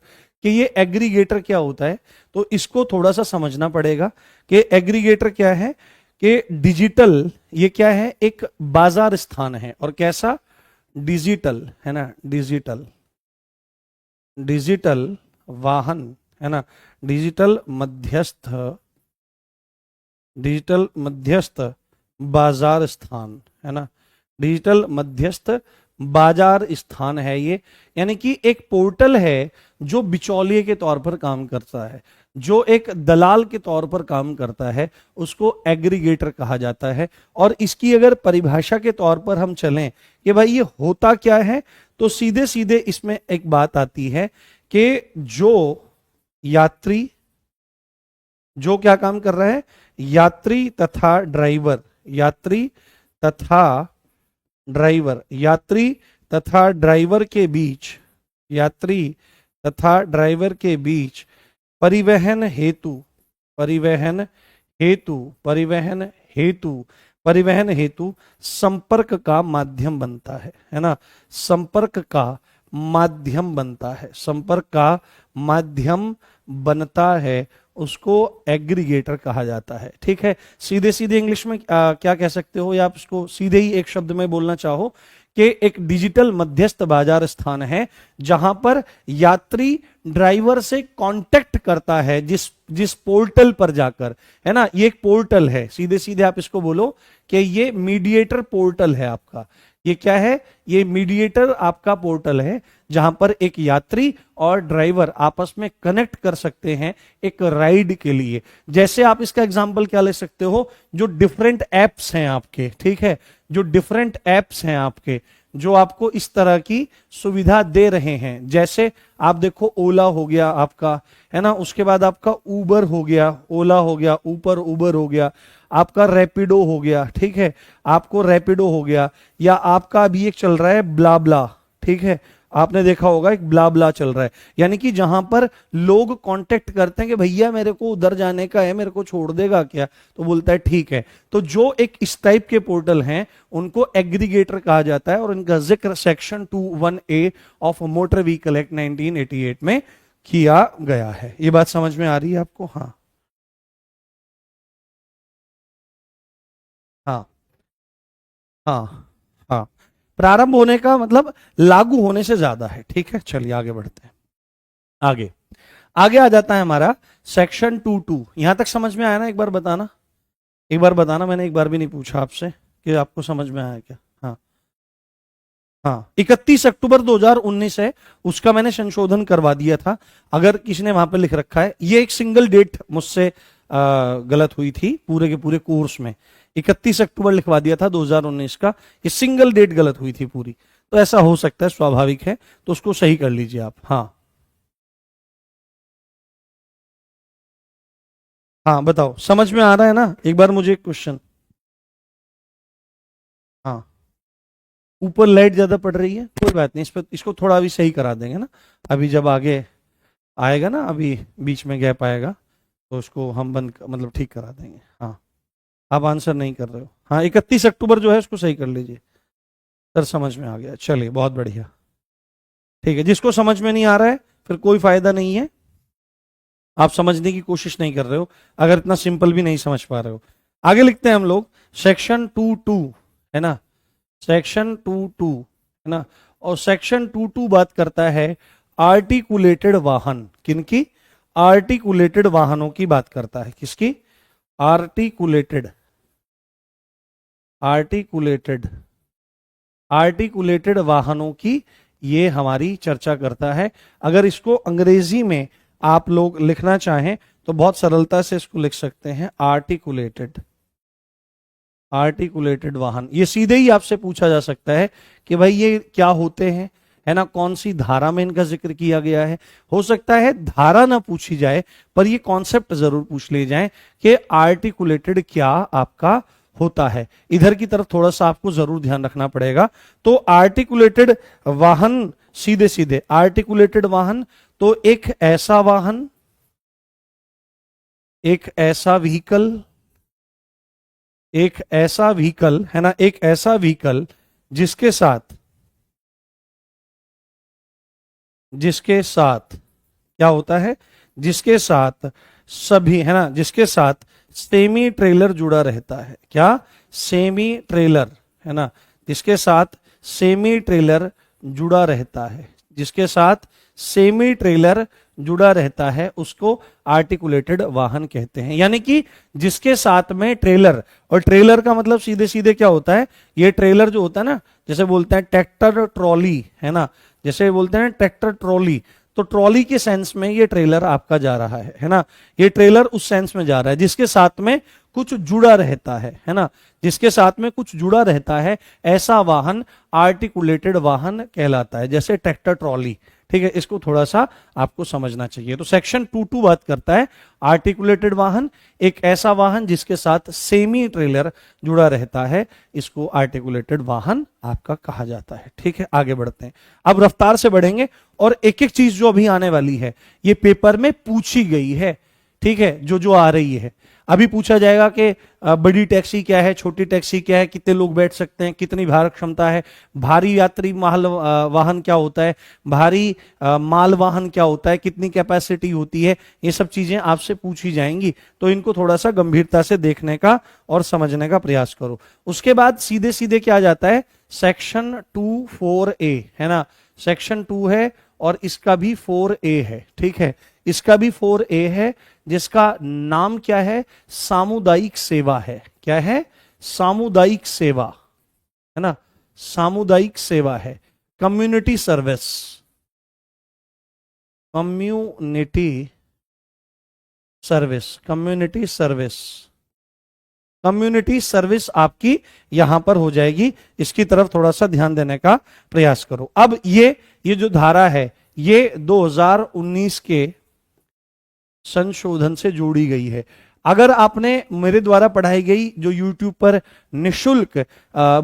Speaker 1: कि ये एग्रीगेटर क्या होता है, तो इसको थोड़ा सा समझना पड़ेगा कि एग्रीगेटर क्या है। कि डिजिटल, ये क्या है, एक बाजार स्थान है, और कैसा? डिजिटल, है ना, डिजिटल, डिजिटल वाहन, है ना, डिजिटल मध्यस्थ, डिजिटल मध्यस्थ बाजार स्थान, है ना, डिजिटल मध्यस्थ बाजार स्थान है ये। यानी कि एक पोर्टल है जो बिचौलिए के तौर पर काम करता है, जो एक दलाल के तौर पर काम करता है, उसको एग्रीगेटर कहा जाता है। और इसकी अगर परिभाषा के तौर पर हम चलें कि भाई ये होता क्या है, तो सीधे सीधे इसमें एक बात आती है कि जो यात्री, जो क्या काम कर रहा है, यात्री तथा ड्राइवर, यात्री तथा ड्राइवर, यात्री तथा ड्राइवर के बीच, यात्री तथा ड्राइवर के बीच परिवहन हेतु, परिवहन हेतु, परिवहन हेतु, परिवहन हेतु संपर्क का माध्यम बनता है ना, संपर्क का माध्यम बनता है, संपर्क का माध्यम बनता है, उसको एग्रीगेटर कहा जाता है। ठीक है, सीधे सीधे इंग्लिश में क्या कह सकते हो, या आप इसको सीधे ही एक शब्द में बोलना चाहो कि एक डिजिटल मध्यस्थ बाजार स्थान है जहां पर यात्री ड्राइवर से कांटेक्ट करता है, जिस जिस पोर्टल पर जाकर, है ना, ये एक पोर्टल है, सीधे सीधे आप इसको बोलो कि ये मीडिएटर पोर्टल है आपका। ये क्या है? ये मीडिएटर आपका पोर्टल है जहां पर एक यात्री और ड्राइवर आपस में कनेक्ट कर सकते हैं एक राइड के लिए। जैसे आप इसका एग्जांपल क्या ले सकते हो, जो डिफरेंट एप्स हैं आपके, ठीक है, जो डिफरेंट एप्स हैं आपके, जो आपको इस तरह की सुविधा दे रहे हैं। जैसे आप देखो, ओला हो गया आपका, है ना, उसके बाद आपका उबर हो गया, ओला हो गया, ऊपर उबर हो गया, आपका रैपिडो हो गया, ठीक है, आपको रैपिडो हो गया, या आपका अभी एक चल रहा है ब्लाब्ला, ठीक है, आपने देखा होगा एक ब्लाब्ला चल रहा है। यानी कि जहां पर लोग कांटेक्ट करते हैं कि भैया मेरे को उधर जाने का है, मेरे को छोड़ देगा क्या, तो बोलता है ठीक है। तो जो एक इस टाइप के पोर्टल हैं उनको एग्रीगेटर कहा जाता है, और इनका जिक्र section 2(1)A of motor vehicle act 1988 में किया गया है। ये बात समझ में आ रही है आपको? हाँ हाँ हाँ हाँ, प्रारंभ होने का मतलब लागू होने से ज्यादा है। ठीक है, चलिए आगे बढ़ते हैं। आगे आगे आ जाता है हमारा सेक्शन 2(2). यहां तक समझ में आया ना? एक बार बताना, एक बार बताना, मैंने एक बार भी नहीं पूछा आपसे कि आपको समझ में आया क्या। हाँ हाँ, 31 अक्टूबर 2019 है, उसका मैंने संशोधन करवा दिया था। अगर किसी ने वहां पे लिख रखा है, ये एक सिंगल डेट मुझसे गलत हुई थी पूरे के पूरे कोर्स में, 31 अक्टूबर लिखवा दिया था 2019 का, ये सिंगल डेट गलत हुई थी पूरी, तो ऐसा हो सकता है, स्वाभाविक है, तो उसको सही कर लीजिए आप। हाँ हाँ, बताओ, समझ में आ रहा है ना? एक बार मुझे एक क्वेश्चन। हाँ, ऊपर लाइट ज्यादा पड़ रही है, कोई बात नहीं, इस पर इसको थोड़ा अभी सही करा देंगे ना, अभी जब आगे आएगा ना, अभी बीच में गैप आएगा, तो उसको हम बंद मतलब ठीक करा देंगे। हाँ, आप आंसर नहीं कर रहे हो। हाँ, 31 अक्टूबर जो है उसको सही कर लीजिए। सर समझ में आ गया, चलिए बहुत बढ़िया। ठीक है, जिसको समझ में नहीं आ रहा है फिर कोई फायदा नहीं है, आप समझने की कोशिश नहीं कर रहे हो, अगर इतना सिंपल भी नहीं समझ पा रहे हो। आगे लिखते हैं हम लोग सेक्शन 2(2), है ना, सेक्शन 2(2), है ना, और सेक्शन 2(2) बात करता है आर्टिकुलेटेड वाहन, किनकी? आर्टिकुलेटेड वाहनों की बात करता है। किसकी? आर्टिकुलेटेड, आर्टिकुलेटेड, आर्टिकुलेटेड वाहनों की ये हमारी चर्चा करता है। अगर इसको अंग्रेजी में आप लोग लिखना चाहें तो बहुत सरलता से इसको लिख सकते हैं, आर्टिकुलेटेड, आर्टिकुलेटेड वाहन। ये सीधे ही आपसे पूछा जा सकता है कि भाई ये क्या होते हैं, है ना, कौन सी धारा में इनका जिक्र किया गया है। हो सकता है धारा ना पूछी जाए पर ये कॉन्सेप्ट जरूर पूछ ले जाए कि आर्टिकुलेटेड क्या आपका होता है। इधर की तरफ थोड़ा सा आपको जरूर ध्यान रखना पड़ेगा। तो आर्टिकुलेटेड वाहन, सीधे सीधे आर्टिकुलेटेड वाहन तो एक ऐसा वाहन, एक ऐसा व्हीकल, एक ऐसा व्हीकल, है ना, एक ऐसा व्हीकल जिसके साथ, जिसके साथ क्या होता है, जिसके साथ सभी, है ना, जिसके साथ सेमी ट्रेलर जुड़ा रहता है। क्या, सेमी ट्रेलर, है ना, जिसके साथ सेमी ट्रेलर जुड़ा रहता है, जिसके साथ सेमी ट्रेलर जुड़ा रहता है उसको आर्टिकुलेटेड वाहन कहते हैं। यानी कि जिसके साथ में ट्रेलर, और ट्रेलर का मतलब सीधे सीधे क्या होता है, ये ट्रेलर जो होता है ना, जैसे बोलते हैं ट्रैक्टर ट्रॉली, है ना, जैसे बोलते हैं ट्रैक्टर ट्रॉली, तो ट्रॉली के सेंस में ये ट्रेलर आपका जा रहा है ना, ये ट्रेलर उस सेंस में जा रहा है जिसके साथ में कुछ जुड़ा रहता है ना, जिसके साथ में कुछ जुड़ा रहता है, ऐसा वाहन आर्टिकुलेटेड वाहन कहलाता है, जैसे ट्रैक्टर ट्रॉली। ठीक है, इसको थोड़ा सा आपको समझना चाहिए। तो सेक्शन 2.2 बात करता है आर्टिकुलेटेड वाहन, एक ऐसा वाहन जिसके साथ सेमी ट्रेलर जुड़ा रहता है, इसको आर्टिकुलेटेड वाहन आपका कहा जाता है। ठीक है, आगे बढ़ते हैं, अब रफ्तार से बढ़ेंगे और एक एक चीज जो अभी आने वाली है ये पेपर में पूछी गई है। ठीक है, जो जो आ रही है अभी पूछा जाएगा कि बड़ी टैक्सी क्या है, छोटी टैक्सी क्या है, कितने लोग बैठ सकते हैं, कितनी भार क्षमता है, भारी यात्री माल वाहन क्या होता है, भारी माल वाहन क्या होता है, कितनी कैपेसिटी होती है, ये सब चीजें आपसे पूछी जाएंगी। तो इनको थोड़ा सा गंभीरता से देखने का और समझने का प्रयास करो। उसके बाद सीधे सीधे क्या जाता है, सेक्शन 2(4)A, है ना, सेक्शन 2 है और इसका भी 4A है। ठीक है, इसका भी 4A है, जिसका नाम क्या है, सामुदायिक सेवा है। क्या है, सामुदायिक सेवा, है ना, सामुदायिक सेवा है, community service, community service, community service, community service आपकी यहां पर हो जाएगी। इसकी तरफ थोड़ा सा ध्यान देने का प्रयास करो। अब ये जो धारा है ये 2019 के संशोधन से जोड़ी गई है। अगर आपने मेरे द्वारा पढ़ाई गई जो YouTube पर निशुल्क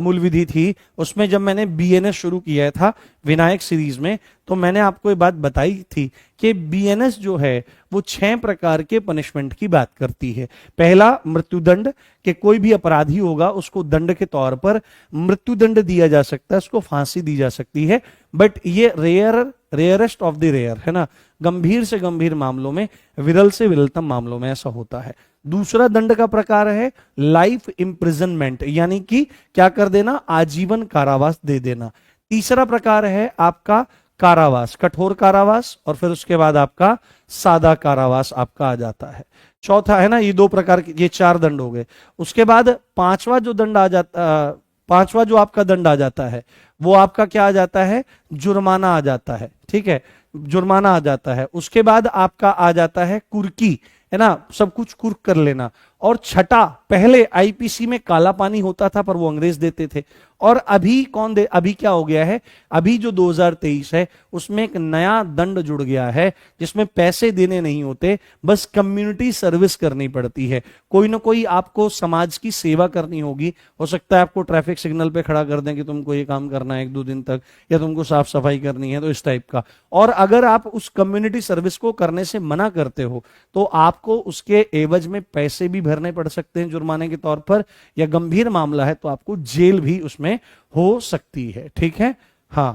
Speaker 1: मूल विधि थी, उसमें जब मैंने BNS शुरू किया था विनायक सीरीज में, तो मैंने आपको ये बात बताई थी कि BNS जो है वो 6 प्रकार के पनिशमेंट की बात करती है। पहला, मृत्युदंड, कि कोई भी अपराधी होगा उसको दंड के तौर पर मृत्युदंड दिया जा सकता है, उसको फांसी दी जा सकती है, बट ये रेयरेस्ट ऑफ द रेयर, है ना, गंभीर से गंभीर मामलों में, विरल से विरलतम मामलों में ऐसा होता है। दूसरा दंड का प्रकार है लाइफ इम्प्रिजनमेंट, यानी कि क्या कर देना, आजीवन कारावास दे देना। तीसरा प्रकार है आपका कारावास, कठोर कारावास, और फिर उसके बाद आपका सादा कारावास आपका आ जाता है। चौथा, है ना, ये 2 प्रकार के, ये 4 दंड हो गए। उसके बाद पांचवा जो दंड आ जाता, पांचवा जो आपका दंड आ जाता है वो आपका क्या आ जाता है, जुर्माना आ जाता है। ठीक है, जुर्माना आ जाता है। उसके बाद आपका आ जाता है कुर्की, है ना, सब कुछ कुर्क कर लेना। और छठा, पहले आईपीसी में काला पानी होता था पर वो अंग्रेज देते थे, और अभी कौन दे, अभी क्या हो गया है, अभी जो 2023 है उसमें एक नया दंड जुड़ गया है जिसमें पैसे देने नहीं होते, बस कम्युनिटी सर्विस करनी पड़ती है। कोई ना कोई आपको समाज की सेवा करनी होगी, हो सकता है आपको ट्रैफिक सिग्नल पे खड़ा कर दें कि तुमको ये काम करना है 1-2 दिन तक, या तुमको साफ सफाई करनी है, तो इस टाइप का। और अगर आप उस कम्युनिटी सर्विस को करने से मना करते हो तो आपको उसके एवज में पैसे भी भरने पड़ सकते हैं जुर्माने के तौर पर, या गंभीर मामला है तो आपको जेल भी उसमें हो सकती है। ठीक है, हाँ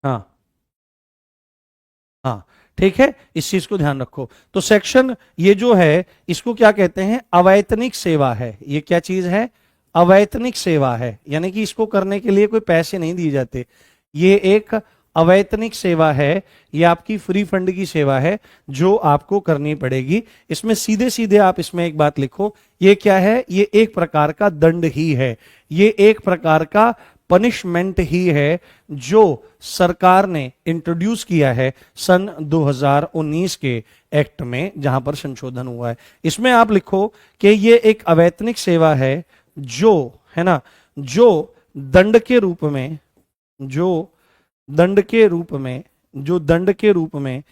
Speaker 1: हाँ हाँ, ठीक है, इस चीज को ध्यान रखो। तो सेक्शन ये जो है इसको क्या कहते हैं, अवैतनिक सेवा है। ये क्या चीज है, अवैतनिक सेवा है, यानी कि इसको करने के लिए कोई पैसे नहीं दिए जाते। ये एक अवैतनिक सेवा है, ये आपकी फ्री फंड की सेवा है जो आपको करनी पड़ेगी। इसमें सीधे सीधे आप इसमें एक बात लिखो, ये क्या है, ये एक प्रकार का दंड ही है, ये एक प्रकार का पनिशमेंट ही है जो सरकार ने इंट्रोड्यूस किया है सन 2019 के एक्ट में, जहां पर संशोधन हुआ है। इसमें आप लिखो कि ये एक अवैतनिक सेवा है जो, है ना, जो दंड के रूप में, जो दंड के रूप में, जो दंड के रूप में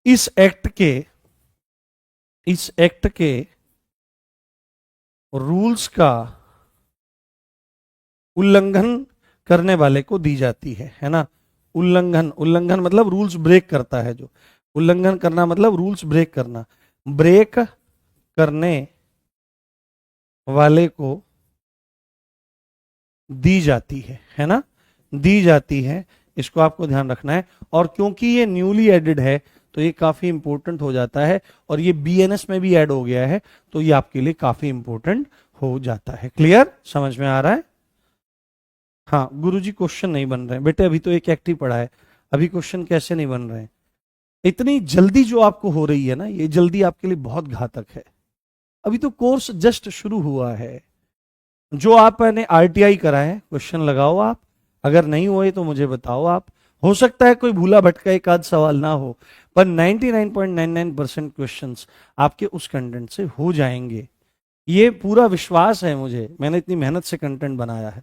Speaker 1: इस एक्ट के रूल्स का उल्लंघन करने वाले को दी जाती है ना। उल्लंघन मतलब रूल्स ब्रेक करता है, जो उल्लंघन करना मतलब रूल्स ब्रेक करना, ब्रेक करने वाले को दी जाती है ना, दी जाती है। इसको आपको ध्यान रखना है। और क्योंकि ये न्यूली एडेड है तो ये काफी इंपॉर्टेंट हो जाता है, और ये बीएनएस में भी ऐड हो गया है तो ये आपके लिए काफी इंपॉर्टेंट हो जाता है। क्लियर, समझ में आ रहा है? हाँ गुरुजी क्वेश्चन नहीं बन रहे हैं बेटे, अभी तो एक एक्ट ही पढ़ा है, अभी क्वेश्चन कैसे नहीं बन रहे हैं? इतनी जल्दी जो आपको हो रही है ना, ये जल्दी आपके लिए बहुत घातक है। अभी तो कोर्स जस्ट शुरू हुआ है। जो आपने आरटीआई करा है क्वेश्चन लगाओ आप, अगर नहीं हुए तो मुझे बताओ आप। हो सकता है कोई भूला भटका एक आध सवाल ना हो, पर 99.99% क्वेश्चंस आपके उस कंटेंट से हो जाएंगे। ये पूरा विश्वास है मुझे, मैंने इतनी मेहनत से कंटेंट बनाया है।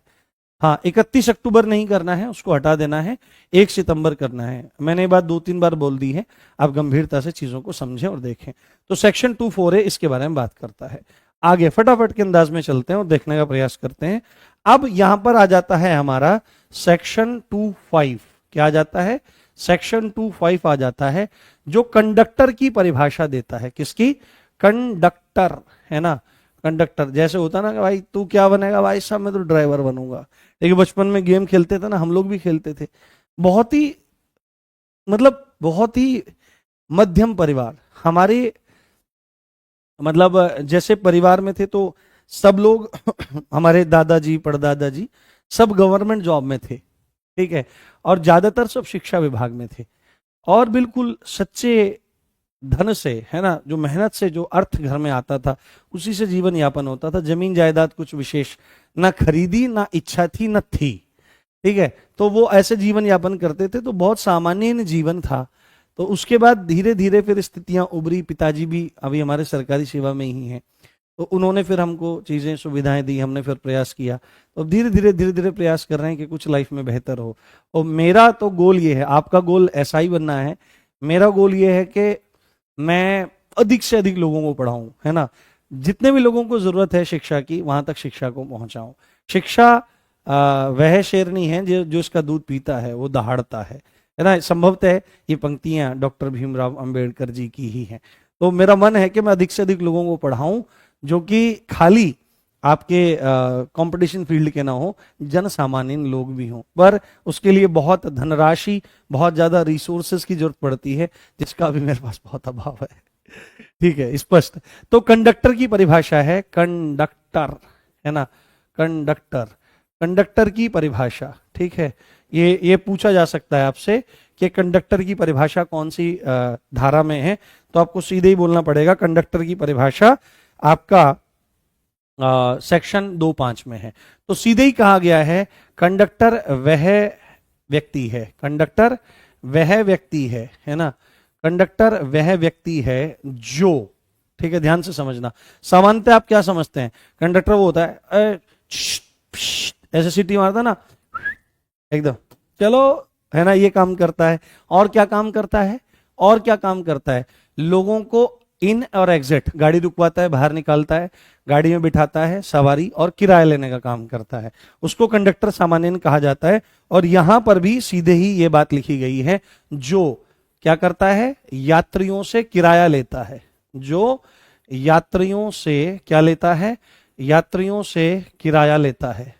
Speaker 1: हाँ 31 अक्टूबर नहीं करना है, उसको हटा देना है, 1 सितंबर करना है। मैंने ये बात 2-3 बार बोल दी है, आप गंभीरता से चीजों को समझें और देखें। तो सेक्शन 24 है, इसके बारे में बात करता है। आगे फटाफट के अंदाज में चलते हैं और देखने का प्रयास करते हैं। अब यहां पर आ जाता है हमारा सेक्शन 25। क्या आ जाता है? सेक्शन 25 आ जाता है, जो कंडक्टर की परिभाषा देता है। किसकी? कंडक्टर, है ना। कंडक्टर जैसे होता ना कि भाई तू क्या बनेगा? भाई साहब मैं तो ड्राइवर बनूंगा। देखिए बचपन में गेम खेलते थे ना, हम लोग भी खेलते थे। बहुत ही मतलब बहुत ही मध्यम परिवार हमारे, मतलब जैसे परिवार में थे तो सब लोग हमारे दादाजी परदादाजी सब गवर्नमेंट जॉब में थे, ठीक है, और ज्यादातर सब शिक्षा विभाग में थे, और बिल्कुल सच्चे धन से, है ना, जो मेहनत से जो अर्थ घर में आता था उसी से जीवन यापन होता था। जमीन जायदाद कुछ विशेष ना खरीदी, ना इच्छा थी, न थी, ठीक है। तो वो ऐसे जीवन यापन करते थे, तो बहुत सामान्य जीवन था। तो उसके बाद धीरे धीरे फिर स्थितियां उभरी। पिताजी भी अभी हमारे सरकारी सेवा में ही हैं, तो उन्होंने फिर हमको चीजें सुविधाएं दी, हमने फिर प्रयास किया। तो धीरे धीरे प्रयास कर रहे हैं कि कुछ लाइफ में बेहतर हो। और मेरा तो गोल ये है, आपका गोल ऐसा ही बनना है। मेरा गोल ये है कि मैं अधिक से अधिक लोगों को पढ़ाऊं, है ना। जितने भी लोगों को जरूरत है शिक्षा की, वहां तक शिक्षा को पहुंचाऊं। शिक्षा वह शेरनी है जो इसका दूध पीता है वो दहाड़ता है ना। संभवतः ये पंक्तियां डॉक्टर भीमराव अंबेडकर जी की ही हैं। तो मेरा मन है कि मैं अधिक से अधिक लोगों को पढ़ाऊं, जो कि खाली आपके कंपटीशन फील्ड के ना हो, जन सामान्य लोग भी हों। पर उसके लिए बहुत धनराशि, बहुत ज्यादा रिसोर्सेज की जरूरत पड़ती है, जिसका भी मेरे पास बहुत अभाव है, ठीक है, स्पष्ट। तो कंडक्टर की परिभाषा है, कंडक्टर, है ना, कंडक्टर, कंडक्टर की परिभाषा, ठीक है। ये पूछा जा सकता है आपसे कि कंडक्टर की परिभाषा कौन सी धारा में है, तो आपको सीधे ही बोलना पड़ेगा कंडक्टर की परिभाषा आपका सेक्शन 25 में है। तो सीधे ही कहा गया है कंडक्टर वह व्यक्ति है, कंडक्टर वह व्यक्ति है ना। कंडक्टर वह व्यक्ति है जो, ठीक है, ध्यान से समझना। सामान्यतः आप क्या समझते हैं? कंडक्टर वो होता है ऐसे सीटी मारता ना एकदम, चलो, है ना, ये काम करता है। और क्या काम करता है? और क्या काम करता है? लोगों को इन और एग्जिट, गाड़ी रुकवाता है, बाहर निकालता है, गाड़ी में बिठाता है, सवारी और किराया लेने का काम करता है। उसको कंडक्टर सामान्यन कहा जाता है। और यहां पर भी सीधे ही ये बात लिखी गई है, जो क्या करता है? यात्रियों से किराया लेता है। जो यात्रियों से क्या लेता है? यात्रियों से किराया लेता है।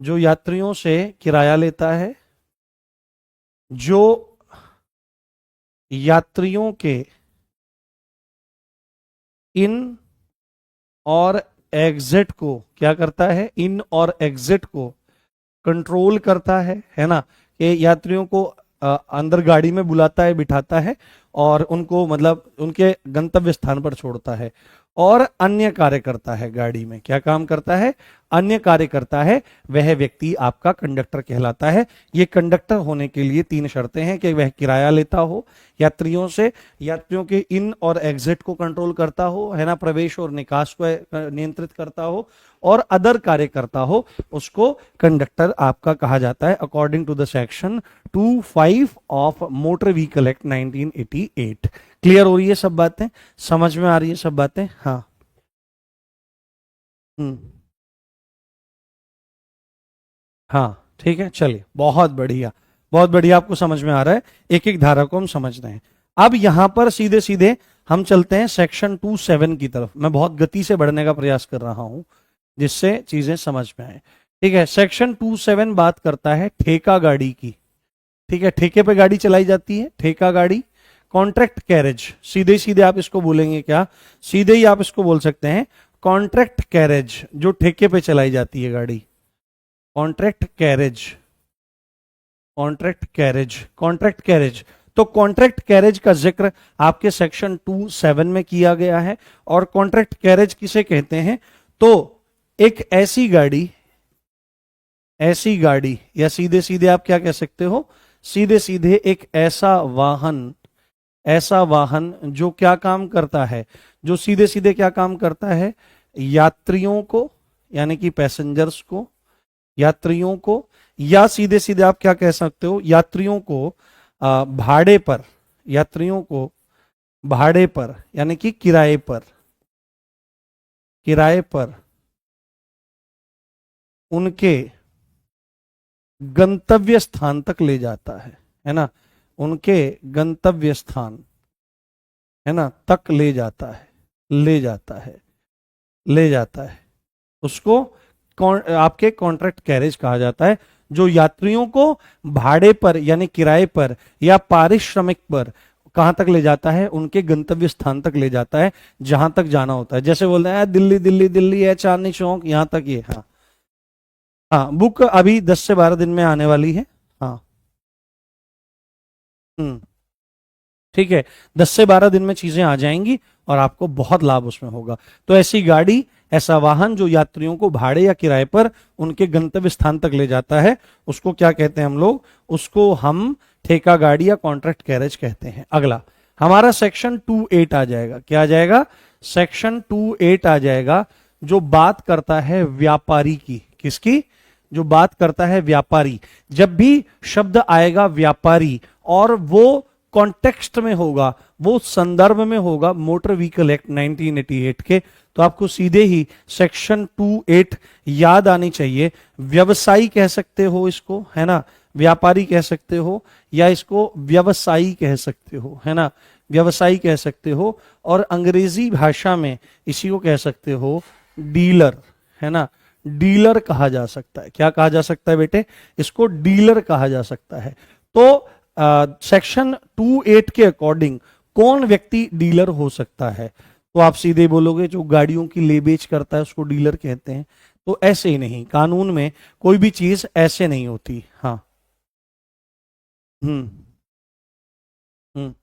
Speaker 1: जो यात्रियों से किराया लेता है, जो यात्रियों के इन और एग्जिट को क्या करता है? इन और एग्जिट को कंट्रोल करता है ना, कि यात्रियों को अंदर गाड़ी में बुलाता है, बिठाता है और उनको मतलब उनके गंतव्य स्थान पर छोड़ता है। और अन्य कार्य करता है गाड़ी में। क्या काम करता है? अन्य कार्य करता है, वह व्यक्ति आपका कंडक्टर कहलाता है। ये कंडक्टर होने के लिए 3 शर्तें हैं कि वह किराया लेता हो यात्रियों से, यात्रियों के इन और एग्जिट को कंट्रोल करता हो, है ना, प्रवेश और निकास को नियंत्रित करता हो, और अदर कार्य करता हो, उसको कंडक्टर आपका कहा जाता है according to the section 25 of motor vehicle act 1988। Clear हो रही है सब बातें? समझ में आ रही है सब बातें? हाँ। हम्म। हाँ ठीक है, चलिए, बहुत बढ़िया, बहुत बढ़िया, आपको समझ में आ रहा है, एक एक धारा को हम समझ रहे हैं। अब यहां पर सीधे सीधे हम चलते हैं सेक्शन 27 की तरफ। मैं बहुत गति से बढ़ने का प्रयास कर रहा हूं जिससे चीजें समझ में आए। ठीक है, सेक्शन 27 बात करता है ठेका गाड़ी की। ठीक है, ठेके पे गाड़ी चलाई जाती है, ठेका गाड़ी। कॉन्ट्रैक्ट कैरेज, सीधे सीधे आप इसको बोलेंगे क्या? सीधे ही आप इसको बोल सकते हैं कॉन्ट्रैक्ट कैरेज, जो ठेके पे चलाई जाती है गाड़ी। Contract carriage, contract carriage, contract carriage. तो कॉन्ट्रैक्ट कैरेज का जिक्र आपके सेक्शन 27 में किया गया है। और कॉन्ट्रैक्ट कैरेज किसे कहते हैं? तो एक ऐसी गाड़ी, ऐसी गाड़ी, या सीधे सीधे आप क्या कह सकते हो? सीधे सीधे एक ऐसा वाहन, ऐसा वाहन जो क्या काम करता है? जो सीधे सीधे क्या काम करता है? यात्रियों को, यानी कि पैसेंजर्स को, यात्रियों को, या सीधे सीधे आप क्या कह सकते हो? यात्रियों को भाड़े पर, यात्रियों को भाड़े पर, यानी कि किराए पर, किराए पर उनके गंतव्य स्थान तक ले जाता है ना, उनके गंतव्य स्थान, है ना, तक ले जाता है, ले जाता है, ले जाता है। उसको आपके कॉन्ट्रैक्ट कैरेज कहा जाता है, जो यात्रियों को भाड़े पर यानी किराए पर या पारिश्रमिक पर कहां तक ले जाता है? उनके गंतव्य स्थान तक ले जाता है, जहां तक जाना होता है। जैसे बोलते हैं दिल्ली दिल्ली दिल्ली है, चांदनी चौक, यहां तक ये। हाँ हाँ, बुक अभी 10 से 12 दिन में आने वाली है। हाँ। हम्म। ठीक है, 10 से 12 दिन में चीजें आ जाएंगी और आपको बहुत लाभ उसमें होगा। तो ऐसी गाड़ी, ऐसा वाहन जो यात्रियों को भाड़े या किराए पर उनके गंतव्य स्थान तक ले जाता है, उसको क्या कहते हैं हम लोग? उसको हम ठेका गाड़ी या कॉन्ट्रैक्ट कैरेज कहते हैं। अगला हमारा सेक्शन 28 आ जाएगा। क्या आ जाएगा? सेक्शन 28 आ जाएगा, जो बात करता है व्यापारी की। किसकी? जो बात करता है व्यापारी। जब भी शब्द आएगा व्यापारी और वो कॉन्टेक्स्ट में होगा, वो संदर्भ में होगा मोटर व्हीकल एक्ट 1988 के, तो आपको सीधे ही सेक्शन 28 याद आनी चाहिए। व्यवसायी कह सकते हो इसको, है ना, व्यापारी कह सकते हो, या इसको व्यवसायी कह सकते हो, है ना, व्यवसायी कह सकते हो। और अंग्रेजी भाषा में इसी को कह सकते हो डीलर, है ना, डीलर कहा जा सकता है। क्या कहा जा सकता है बेटे? इसको डीलर कहा जा सकता है। तो सेक्शन 28 के अकॉर्डिंग कौन व्यक्ति डीलर हो सकता है? तो आप सीधे बोलोगे जो गाड़ियों की ले बेच करता है उसको डीलर कहते हैं। तो ऐसे ही नहीं, कानून में कोई भी चीज ऐसे नहीं होती। हाँ। हम्म। हम्म।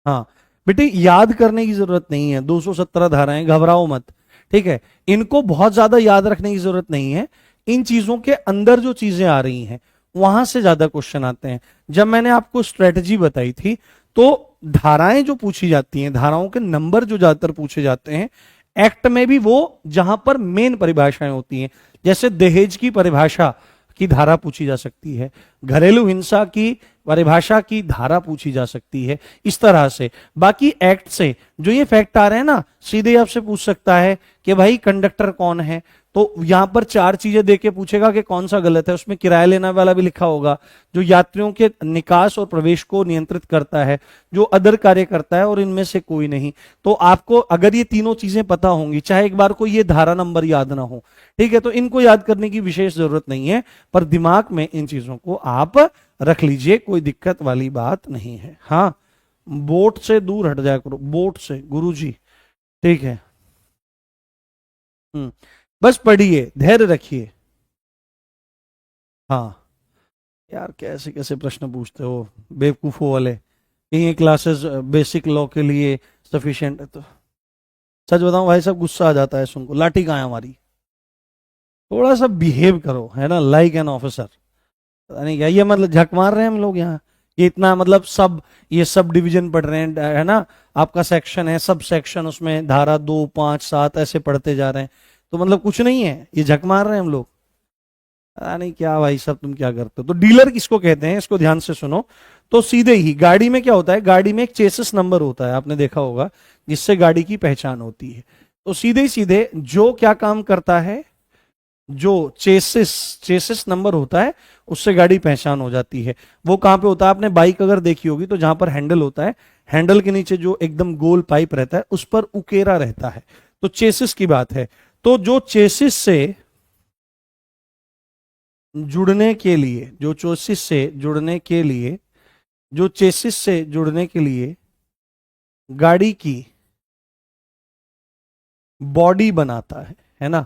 Speaker 1: हाँ बेटे, याद करने की जरूरत नहीं है, 217 धाराएं, घबराओ मत। ठीक है, इनको बहुत ज्यादा याद रखने की जरूरत नहीं है। इन चीजों के अंदर जो चीजें आ रही हैं वहां से ज्यादा क्वेश्चन आते हैं। जब मैंने आपको स्ट्रेटजी बताई थी, तो धाराएं जो पूछी जाती हैं, धाराओं के नंबर जो ज्यादातर पूछे जाते हैं एक्ट में भी, वो जहां पर मेन परिभाषाएं होती हैं। जैसे दहेज की परिभाषा की धारा पूछी जा सकती है, घरेलू हिंसा की परिभाषा की धारा पूछी जा सकती है, इस तरह से। बाकी एक्ट से जो ये फैक्ट आ रहे हैं ना, सीधे आपसे पूछ सकता है कि भाई कंडक्टर कौन है, तो यहां पर 4 चीजें देके पूछेगा कि कौन सा गलत है। उसमें किराया लेने वाला भी लिखा होगा, जो यात्रियों के निकास और प्रवेश को नियंत्रित करता है, जो अदर कार्य करता है, और इनमें से कोई नहीं। तो आपको अगर ये तीनों चीजें पता होंगी, चाहे एक बार को ये धारा नंबर याद ना हो, ठीक है, तो इनको याद करने की विशेष जरूरत नहीं है, पर दिमाग में इन चीजों को आप रख लीजिए, कोई दिक्कत वाली बात नहीं है। हाँ, बोट से दूर हट जाया करो, बोट से गुरुजी। ठीक है। बस पढ़िए, धैर्य रखिए। हाँ यार, कैसे कैसे प्रश्न पूछते हो बेवकूफों वाले। ये क्लासेस बेसिक लॉ के लिए सफिशिएंट है। तो सच बताऊं भाई साहब, गुस्सा आ जाता है सुनको, लाठी कहाँ है हमारी, थोड़ा सा बिहेव करो, है ना, लाइक एन ऑफिसर। पता नहीं क्या ये मतलब झक मार रहे हैं हम लोग यहाँ, ये इतना मतलब सब, ये सब डिवीजन पढ़ रहे हैं, है ना, आपका सेक्शन है, सब सेक्शन, उसमें धारा 2, 5, 7 ऐसे पढ़ते जा रहे हैं, तो मतलब कुछ नहीं है, ये झक मार रहे हैं हम लोग। पता नहीं क्या भाई सब तुम क्या करते हो। तो डीलर किसको कहते हैं, इसको ध्यान से सुनो। तो सीधे ही गाड़ी में क्या होता है, गाड़ी में एक चेसिस नंबर होता है, आपने देखा होगा, जिससे गाड़ी की पहचान होती है। तो सीधे ही सीधे जो क्या काम करता है, जो चेसिस चेसिस नंबर होता है, उससे गाड़ी पहचान हो जाती है। वो कहां पे होता है, आपने बाइक अगर देखी होगी तो जहां पर हैंडल होता है, हैंडल के नीचे जो एकदम गोल पाइप रहता है, उस पर उकेरा रहता है, तो चेसिस की बात है। तो जो चेसिस से जुड़ने के लिए, जो चेसिस से जुड़ने के लिए, जो चेसिस से जुड़ने के लिए गाड़ी की बॉडी बनाता है ना,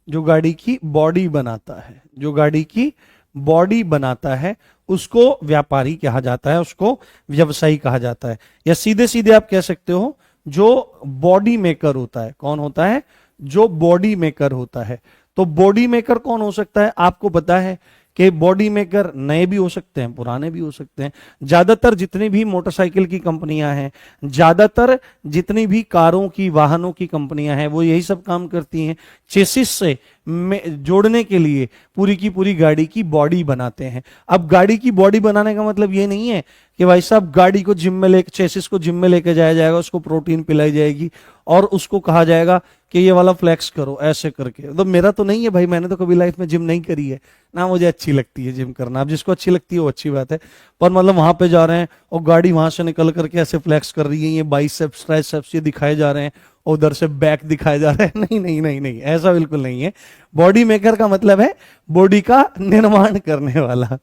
Speaker 1: जो गाड़ी की बॉडी बनाता है, जो गाड़ी की बॉडी बनाता है, उसको व्यापारी कहा जाता है, उसको व्यवसायी कहा जाता है। या सीधे सीधे आप कह सकते हो, जो बॉडी मेकर होता है, कौन होता है, जो बॉडी मेकर होता है। तो बॉडी मेकर कौन हो सकता है, आपको पता है कि बॉडी मेकर नए भी हो सकते हैं, पुराने भी हो सकते हैं। ज्यादातर जितनी भी मोटरसाइकिल की कंपनियां हैं, ज्यादातर जितनी भी कारों की, वाहनों की कंपनियां हैं, वो यही सब काम करती हैं, चेसिस से जोड़ने के लिए पूरी की पूरी गाड़ी की बॉडी बनाते हैं। अब गाड़ी की बॉडी बनाने का मतलब ये नहीं है कि भाई साहब गाड़ी को जिम में लेकर, चेसिस को जिम में लेके जाया जाएगा, उसको प्रोटीन पिलाई जाएगी और उसको कहा जाएगा कि ये वाला फ्लेक्स करो ऐसे करके। तो मेरा तो नहीं है भाई, मैंने तो कभी लाइफ में जिम नहीं करी है ना, मुझे अच्छी लगती है जिम करना। अब जिसको अच्छी लगती है वो अच्छी बात है, पर मतलब वहां पे जा रहे हैं और गाड़ी वहां से निकल करके ऐसे फ्लेक्स कर रही है, ये बाइसेप्स ट्राइसेप्स ये दिखाए जा रहे हैं, उधर से बैक दिखाए जा रहे हैं, नहीं नहीं नहीं नहीं, ऐसा बिल्कुल नहीं है। बॉडी मेकर का मतलब है बॉडी का निर्माण करने वाला,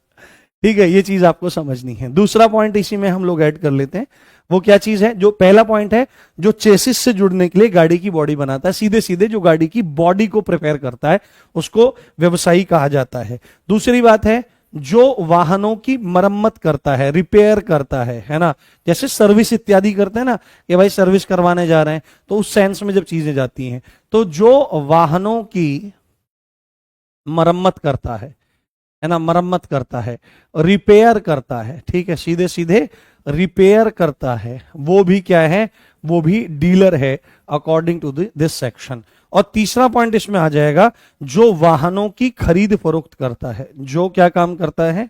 Speaker 1: ठीक है, ये चीज आपको समझनी है। दूसरा पॉइंट इसी में हम लोग ऐड कर लेते हैं, वो क्या चीज है, जो पहला पॉइंट है, जो चेसिस से जुड़ने के लिए गाड़ी की बॉडी बनाता है, सीधे सीधे जो गाड़ी की बॉडी को प्रिपेयर करता है, उसको व्यवसायी कहा जाता है। दूसरी बात है, जो वाहनों की मरम्मत करता है, रिपेयर करता है ना, जैसे सर्विस इत्यादि करते हैं ना, कि भाई सर्विस करवाने जा रहे हैं, तो उस सेंस में जब चीजें जाती हैं, तो जो वाहनों की मरम्मत करता है ना, मरम्मत करता है, रिपेयर करता है, ठीक है, सीधे सीधे रिपेयर करता है, वो भी क्या है, वो भी डीलर है अकॉर्डिंग टू दिस सेक्शन। और तीसरा पॉइंट इसमें आ जाएगा, जो वाहनों की खरीद फरोख्त करता है, जो क्या काम करता है,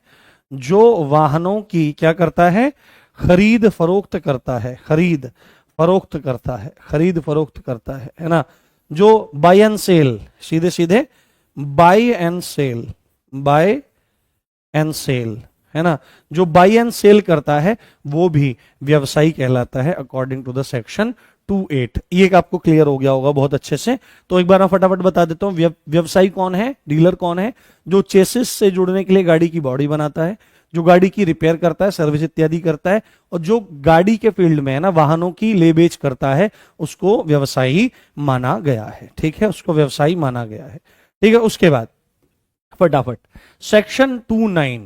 Speaker 1: जो वाहनों की क्या करता है, खरीद फरोख्त करता है, खरीद फरोख्त करता है, खरीद फरोख्त करता है ना, जो बाय एंड सेल, सीधे सीधे buy and sell, buy and sell, है ना, जो बाय एंड सेल करता है वो भी व्यवसायी कहलाता है अकॉर्डिंग टू द सेक्शन 28। ये आपको क्लियर हो गया होगा बहुत अच्छे से। तो एक बार मैं फटाफट बता देता हूं, व्यवसायी कौन है, डीलर कौन है, जो चेसिस से जुड़ने के लिए गाड़ी की बॉडी बनाता है, जो गाड़ी की रिपेयर करता है, सर्विस इत्यादि करता है, और जो गाड़ी के फील्ड में है ना, वाहनों की ले बेच करता है, उसको व्यवसायी माना गया है, ठीक है, उसको व्यवसायी माना गया है, ठीक है। उसके बाद फटाफट सेक्शन 29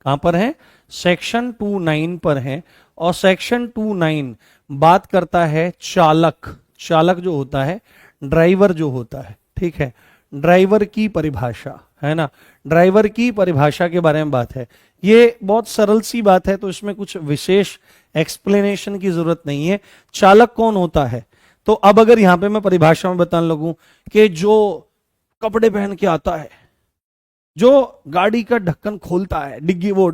Speaker 1: कहां पर है, सेक्शन 29 पर है, और सेक्शन 29 बात करता है चालक, चालक जो होता है, ड्राइवर जो होता है, ठीक है, ड्राइवर की परिभाषा, है ना, ड्राइवर की परिभाषा के बारे में बात है। ये बहुत सरल सी बात है, तो इसमें कुछ विशेष एक्सप्लेनेशन की जरूरत नहीं है। चालक कौन होता है, तो अब अगर यहां पे मैं परिभाषा में बताने लगूं कि जो कपड़े पहन के आता है, जो गाड़ी का ढक्कन खोलता है, डिग्गी वो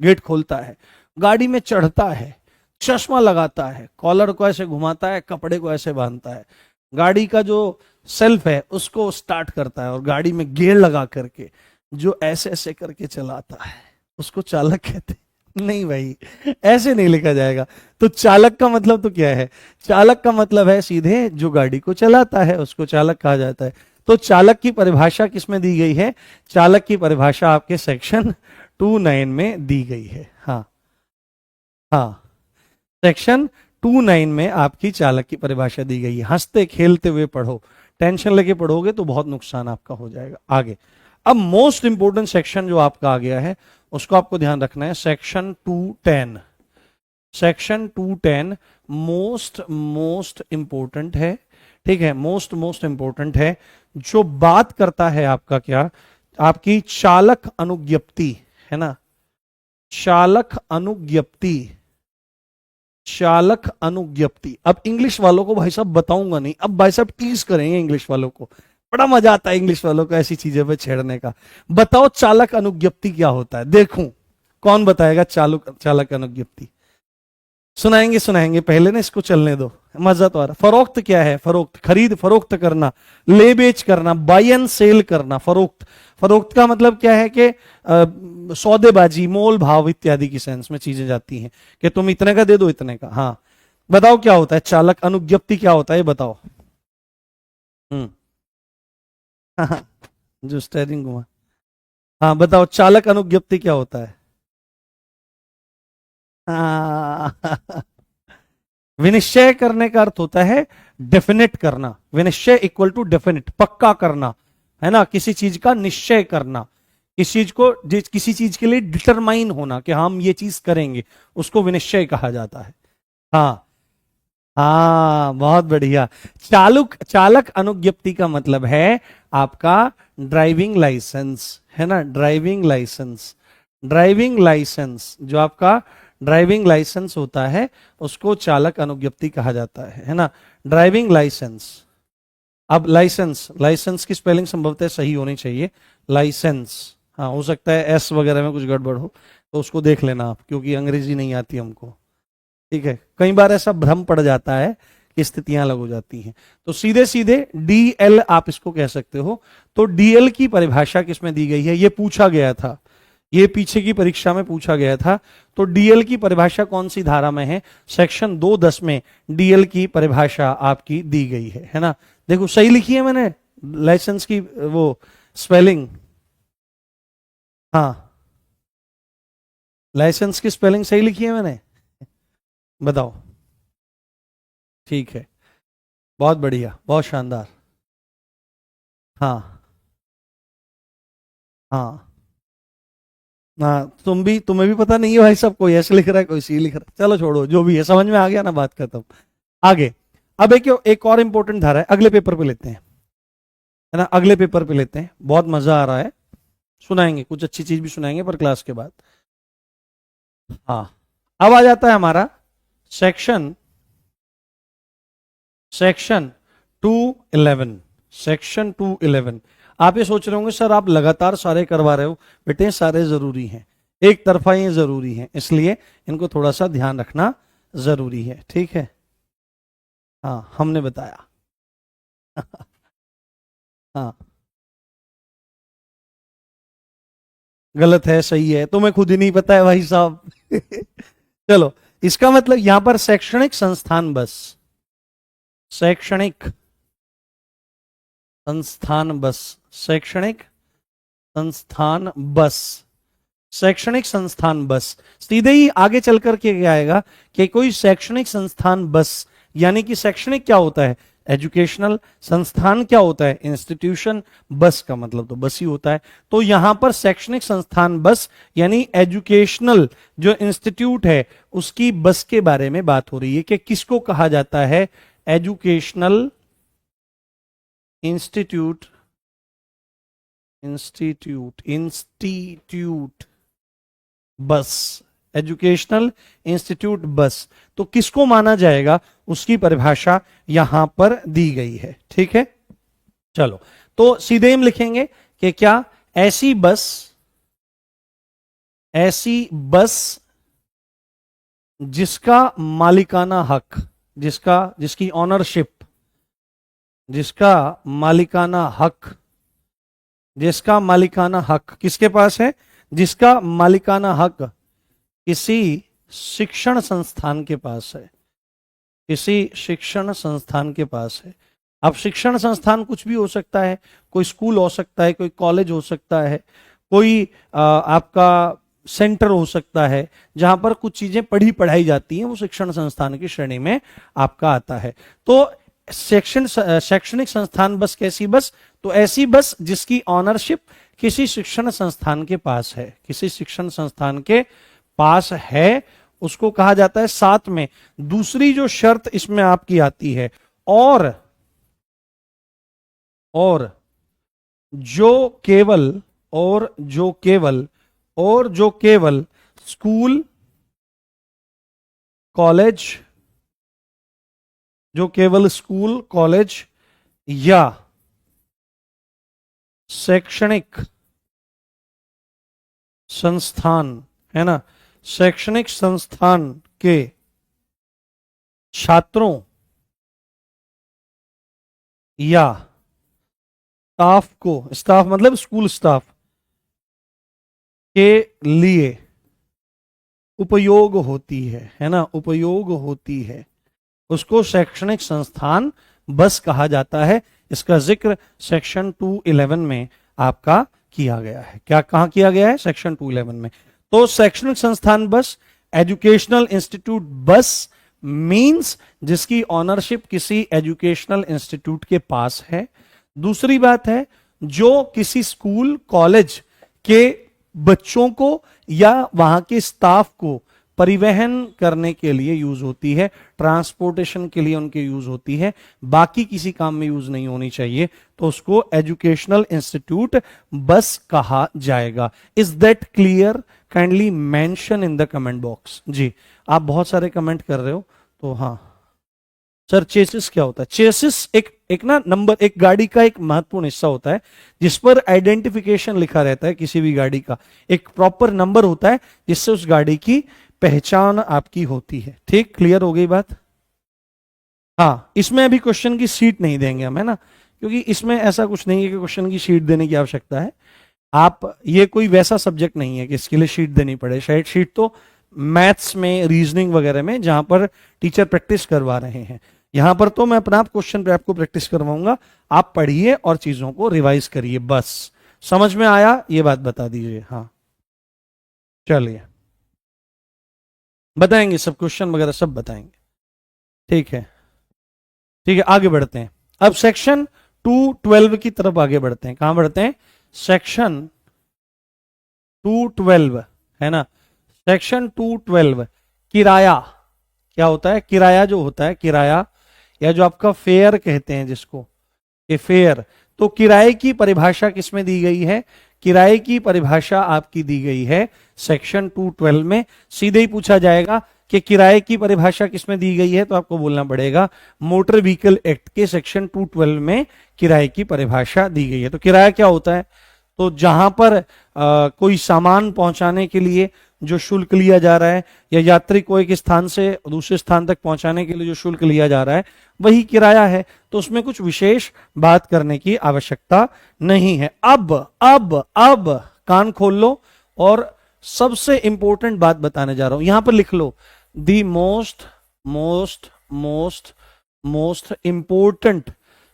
Speaker 1: गेट खोलता है, गाड़ी में चढ़ता है, चश्मा लगाता है, कॉलर को ऐसे घुमाता है, कपड़े को ऐसे बांधता है, गाड़ी का जो सेल्फ है उसको स्टार्ट करता है, और गाड़ी में गियर लगा करके जो ऐसे ऐसे करके चलाता है, उसको चालक कहते हैं। नहीं भाई, ऐसे नहीं लिखा जाएगा। तो चालक का मतलब तो क्या है, चालक का मतलब है सीधे जो गाड़ी को चलाता है, उसको चालक कहा जाता है। तो चालक की परिभाषा किसमें दी गई है, चालक की परिभाषा आपके सेक्शन 29 में दी गई है। हाँ हाँ, सेक्शन 29 में आपकी चालक की परिभाषा दी गई है। हंसते खेलते हुए पढ़ो, टेंशन लेके पढ़ोगे तो बहुत नुकसान आपका हो जाएगा आगे। अब मोस्ट इंपोर्टेंट सेक्शन जो आपका आ गया है, उसको आपको ध्यान रखना है, सेक्शन 210। सेक्शन 210 मोस्ट इंपोर्टेंट है, ठीक है, मोस्ट इंपोर्टेंट है, जो बात करता है आपका क्या, आपकी चालक अनुज्ञप्ति, है ना, चालक अनुज्ञप्ति, चालक अनुज्ञप्ति। अब इंग्लिश वालों को भाई साहब बताऊंगा नहीं, अब भाई साहब टीज करेंगे इंग्लिश वालों को, बड़ा मजा आता है इंग्लिश वालों को ऐसी चीजें पे छेड़ने का। बताओ चालक अनुज्ञप्ति क्या होता है, देखूं कौन बताएगा चालक अनुज्ञप्ति। सुनाएंगे सुनाएंगे, पहले ना इसको चलने दो, मजा तो आ रहा। फरोख्त क्या है, फरोख्त खरीद फरोख्त करना, ले बेच करना, बाय एंड सेल करना, फरोख्त। फरोख्त का मतलब क्या है कि सौदेबाजी, मोल भाव इत्यादि की सेंस में चीजें जाती हैं कि तुम इतने का दे दो इतने का। हाँ बताओ क्या होता है चालक अनुज्ञप्ति, क्या होता है ये बताओ। हाँ, जो स्टेयरिंग घुमा, हाँ बताओ चालक अनुज्ञप्ति क्या होता है। विनिश्चय करने का अर्थ होता है डेफिनेट करना, विनिश्चय इक्वल टू डेफिनेट, पक्का करना, है ना, किसी चीज का निश्चय करना, किसी चीज को, किसी चीज के लिए डिटरमाइन होना कि हम ये चीज करेंगे, उसको विनिश्चय कहा जाता है। हाँ हाँ बहुत बढ़िया। चालक अनुज्ञप्ति का मतलब है आपका ड्राइविंग लाइसेंस, है ना, ड्राइविंग लाइसेंस। ड्राइविंग लाइसेंस, जो आपका ड्राइविंग लाइसेंस होता है उसको चालक अनुज्ञप्ति कहा जाता है ना, ड्राइविंग लाइसेंस। अब लाइसेंस की स्पेलिंग संभवतः सही होनी चाहिए, लाइसेंस। हाँ हो सकता है एस वगैरह में कुछ गड़बड़ हो तो उसको देख लेना आप, क्योंकि अंग्रेजी नहीं आती हमको, ठीक है। कई बार ऐसा भ्रम पड़ जाता है कि स्थितियां अलग हो जाती हैं। तो सीधे सीधे डीएल आप इसको कह सकते हो। तो डीएल की परिभाषा किसमें दी गई है, ये पूछा गया था, ये पीछे की परीक्षा में पूछा गया था। तो डीएल की परिभाषा कौन सी धारा में है, सेक्शन 210 में डीएल की परिभाषा आपकी दी गई है ना। देखो सही लिखी है मैंने लाइसेंस की वो स्पेलिंग, हाँ लाइसेंस की स्पेलिंग सही लिखी है मैंने, बताओ। ठीक है, बहुत बढ़िया, बहुत शानदार। हाँ हाँ हाँ, तुम्हें भी पता नहीं है भाई साहब, कोई ऐसे लिख रहा है कोई सी लिख रहा है, चलो छोड़ो, जो भी है समझ में आ गया ना, बात खत्म। आगे अब एक और इंपॉर्टेंट धारा है, अगले पेपर पे लेते हैं, है ना, अगले पेपर पे लेते हैं, बहुत मजा आ रहा है, सुनाएंगे कुछ अच्छी चीज भी सुनाएंगे पर क्लास के बाद। हाँ अब आ जाता है हमारा सेक्शन 211, सेक्शन 211। आप ये सोच रहे होंगे सर आप लगातार सारे करवा रहे हो, बेटे सारे जरूरी हैं, एक तरफा ये जरूरी है, इसलिए इनको थोड़ा सा ध्यान रखना जरूरी है, ठीक है। हाँ हमने बताया। हाँ गलत है सही है तुम्हें खुद ही नहीं पता है भाई साहब। चलो इसका मतलब यहां पर शैक्षणिक संस्थान बस, शैक्षणिक संस्थान बस, शैक्षणिक संस्थान बस, शैक्षणिक संस्थान बस। सीधे ही आगे चल करके क्या आएगा कि कोई शैक्षणिक संस्थान बस, यानी कि शैक्षणिक क्या होता है एजुकेशनल, संस्थान क्या होता है इंस्टीट्यूशन, बस का मतलब तो बस ही होता है। तो यहां पर शैक्षणिक संस्थान बस यानी एजुकेशनल जो इंस्टीट्यूट है उसकी बस के बारे में बात हो रही है कि किसको कहा जाता है एजुकेशनल इंस्टीट्यूट, इंस्टीट्यूट बस, एजुकेशनल इंस्टीट्यूट बस। तो किसको माना जाएगा उसकी परिभाषा यहां पर दी गई है, ठीक है। चलो तो सीधे हम लिखेंगे कि क्या ऐसी बस जिसका मालिकाना हक, जिसकी ऑनरशिप, जिसका मालिकाना हक किसके पास है, जिसका मालिकाना हक किसी शिक्षण संस्थान के पास है, किसी शिक्षण संस्थान के पास है। अब शिक्षण संस्थान कुछ भी हो सकता है, कोई स्कूल हो सकता है, कोई कॉलेज हो सकता है, कोई आपका सेंटर हो सकता है जहां पर कुछ चीजें पढ़ाई जाती हैं, वो शिक्षण संस्थान की श्रेणी में आपका आता है। तो शैक्षणिक संस्थान बस कैसी बस, तो ऐसी बस जिसकी ऑनरशिप किसी शिक्षण संस्थान के पास है, किसी शिक्षण संस्थान के पास है, उसको कहा जाता है साथ में। दूसरी जो शर्त इसमें आपकी आती है, और जो केवल और जो केवल और जो केवल स्कूल कॉलेज, जो केवल स्कूल कॉलेज या शैक्षणिक संस्थान, है ना, शैक्षणिक संस्थान के छात्रों या स्टाफ को, स्टाफ मतलब स्कूल स्टाफ के लिए उपयोग होती है ना, उपयोग होती है, उसको शैक्षणिक संस्थान बस कहा जाता है। इसका जिक्र सेक्शन 211 में आपका किया गया है। क्या कहां किया गया है? सेक्शन 211 में। तो शैक्षणिक संस्थान बस, एजुकेशनल इंस्टीट्यूट बस मींस जिसकी ऑनरशिप किसी एजुकेशनल इंस्टीट्यूट के पास है। दूसरी बात है, जो किसी स्कूल कॉलेज के बच्चों को या वहां के स्टाफ को परिवहन करने के लिए यूज होती है, ट्रांसपोर्टेशन के लिए उनके यूज होती है, बाकी किसी काम में यूज नहीं होनी चाहिए, तो उसको एजुकेशनल इंस्टीट्यूट बस कहा जाएगा। Is that clear? Kindly mention in the comment box. जी, आप बहुत सारे कमेंट कर रहे हो, तो हाँ सर, चेसिस क्या होता है? चेसिस एक ना नंबर, एक गाड़ी का एक महत्वपूर्ण हिस्सा होता है जिस पर आइडेंटिफिकेशन लिखा रहता है किसी भी गाड़ी का, एक प्रॉपर नंबर होता है जिससे उस गाड़ी की पहचान आपकी होती है। ठीक, क्लियर हो गई बात? हाँ, इसमें अभी क्वेश्चन की शीट नहीं देंगे हम, है ना, क्योंकि इसमें ऐसा कुछ नहीं है कि क्वेश्चन की शीट देने की आवश्यकता है। आप, ये कोई वैसा सब्जेक्ट नहीं है कि इसके लिए शीट देनी पड़े। शायद शीट तो मैथ्स में, रीजनिंग वगैरह में, जहां पर टीचर प्रैक्टिस करवा रहे हैं। यहां पर तो मैं अपना क्वेश्चन पे आपको प्रैक्टिस करवाऊंगा, आप पढ़िए और चीजों को रिवाइज करिए बस। समझ में आया? ये बात बता दीजिए। हाँ, चलिए बताएंगे सब, क्वेश्चन वगैरह सब बताएंगे। ठीक है, ठीक है, आगे बढ़ते हैं। अब सेक्शन 212 की तरफ आगे बढ़ते हैं। कहां बढ़ते हैं? सेक्शन 212, है ना, सेक्शन 212। किराया क्या होता है? किराया जो होता है, किराया या जो आपका फेयर कहते हैं जिसको, ये फेयर, तो किराए की परिभाषा किसमें दी गई है? किराए की परिभाषा आपकी दी गई है सेक्शन 212 में। सीधे ही पूछा जाएगा कि किराए की परिभाषा किसमें दी गई है, तो आपको बोलना पड़ेगा मोटर व्हीकल एक्ट के सेक्शन 212 में किराए की परिभाषा दी गई है। तो किराया क्या होता है? तो जहां पर कोई सामान पहुंचाने के लिए जो शुल्क लिया जा रहा है, या यात्री को एक स्थान से दूसरे स्थान तक पहुंचाने के लिए जो शुल्क लिया जा रहा है, वही किराया है। तो उसमें कुछ विशेष बात करने की आवश्यकता नहीं है। अब कान खोल लो, और सबसे इंपॉर्टेंट बात बताने जा रहा हूं, यहां पर लिख लो, द मोस्ट इंपॉर्टेंट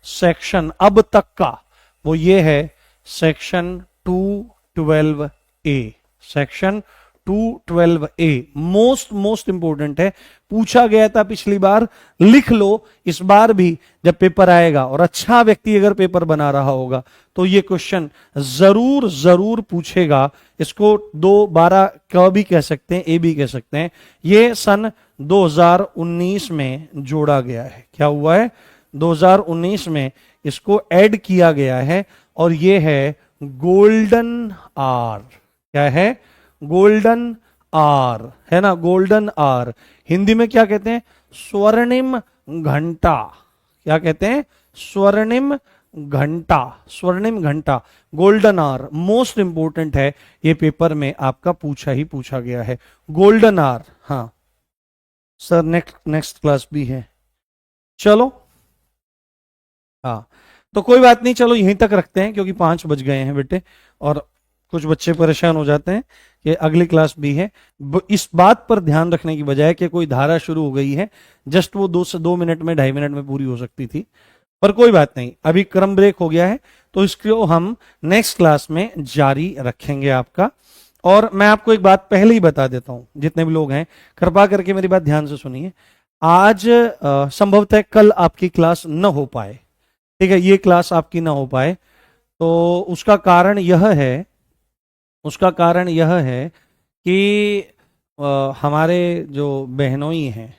Speaker 1: सेक्शन अब तक का, वो ये है section 212A। Section 212A most important है, पूछा गया था पिछली बार, लिख लो इस बार भी जब पेपर आएगा, और अच्छा व्यक्ति अगर पेपर बना रहा होगा तो ये क्वेश्चन जरूर जरूर पूछेगा। इसको 212 क भी कह सकते हैं, ए भी कह सकते हैं। ये सन 2019 में जोड़ा गया है। क्या हुआ है? 2019 में इसको ऐड किया गया है, और ये है गोल्डन आर। क्या है? गोल्डन आर, है ना, गोल्डन आर। हिंदी में क्या कहते हैं? स्वर्णिम घंटा। क्या कहते हैं? स्वर्णिम घंटा, स्वर्णिम घंटा, गोल्डन आर मोस्ट इंपोर्टेंट है, ये पेपर में आपका पूछा गया है, गोल्डन आर। हाँ सर, नेक्स्ट क्लास भी है, चलो। हाँ, तो कोई बात नहीं, चलो यहीं तक रखते हैं, क्योंकि 5 बज गए हैं बेटे, और कुछ बच्चे परेशान हो जाते हैं कि अगली क्लास भी है। इस बात पर ध्यान रखने की बजाय कि कोई धारा शुरू हो गई है, जस्ट वो 2 मिनट में, 2.5 मिनट में पूरी हो सकती थी, पर कोई बात नहीं, अभी क्रम ब्रेक हो गया है, तो इसको हम नेक्स्ट क्लास में जारी रखेंगे आपका। और मैं आपको एक बात पहले ही बता देता हूं, जितने भी लोग हैं कृपा करके मेरी बात ध्यान से सुनिए। आज संभवतः कल आपकी क्लास न हो पाए, ठीक है, ये क्लास आपकी ना हो पाए, तो उसका कारण यह है कि हमारे जो बहनोई हैं,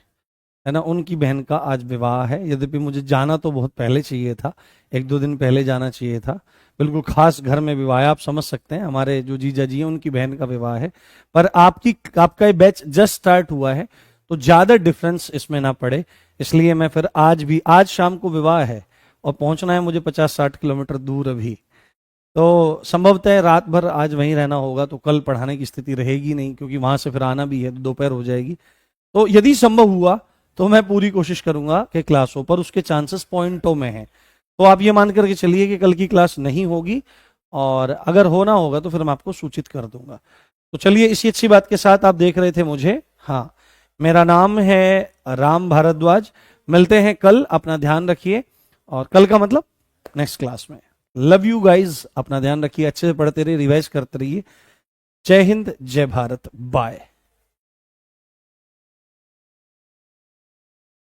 Speaker 1: है ना, उनकी बहन का आज विवाह है। यद्यपि मुझे जाना तो बहुत पहले चाहिए था, 1-2 दिन पहले जाना चाहिए था। बिल्कुल खास घर में विवाह है, आप समझ सकते हैं, हमारे जो जीजा जी हैं उनकी बहन का विवाह है। पर आपका ये बैच जस्ट स्टार्ट हुआ है, तो ज़्यादा डिफरेंस इसमें ना पड़े, इसलिए मैं फिर आज शाम को विवाह है और पहुंचना है मुझे 50-60 किलोमीटर दूर अभी। तो संभवतः रात भर आज वहीं रहना होगा, तो कल पढ़ाने की स्थिति रहेगी नहीं, क्योंकि वहां से फिर आना भी है, तो दोपहर हो जाएगी। तो यदि संभव हुआ तो मैं पूरी कोशिश करूंगा कि क्लास हो, पर उसके चांसेस पॉइंटों में हैं। तो आप ये मान करके चलिए कि कल की क्लास नहीं होगी, और अगर होना होगा तो फिर मैं आपको सूचित कर दूंगा। तो चलिए, इसी अच्छी बात के साथ आप देख रहे थे मुझे, हाँ, मेरा नाम है राम भारद्वाज। मिलते हैं कल, अपना ध्यान रखिए, और कल का मतलब नेक्स्ट क्लास में। लव यू गाइज, अपना ध्यान रखिए, अच्छे से पढ़ते रहिए, रिवाइज करते रहिए। जय हिंद, जय भारत, बाय।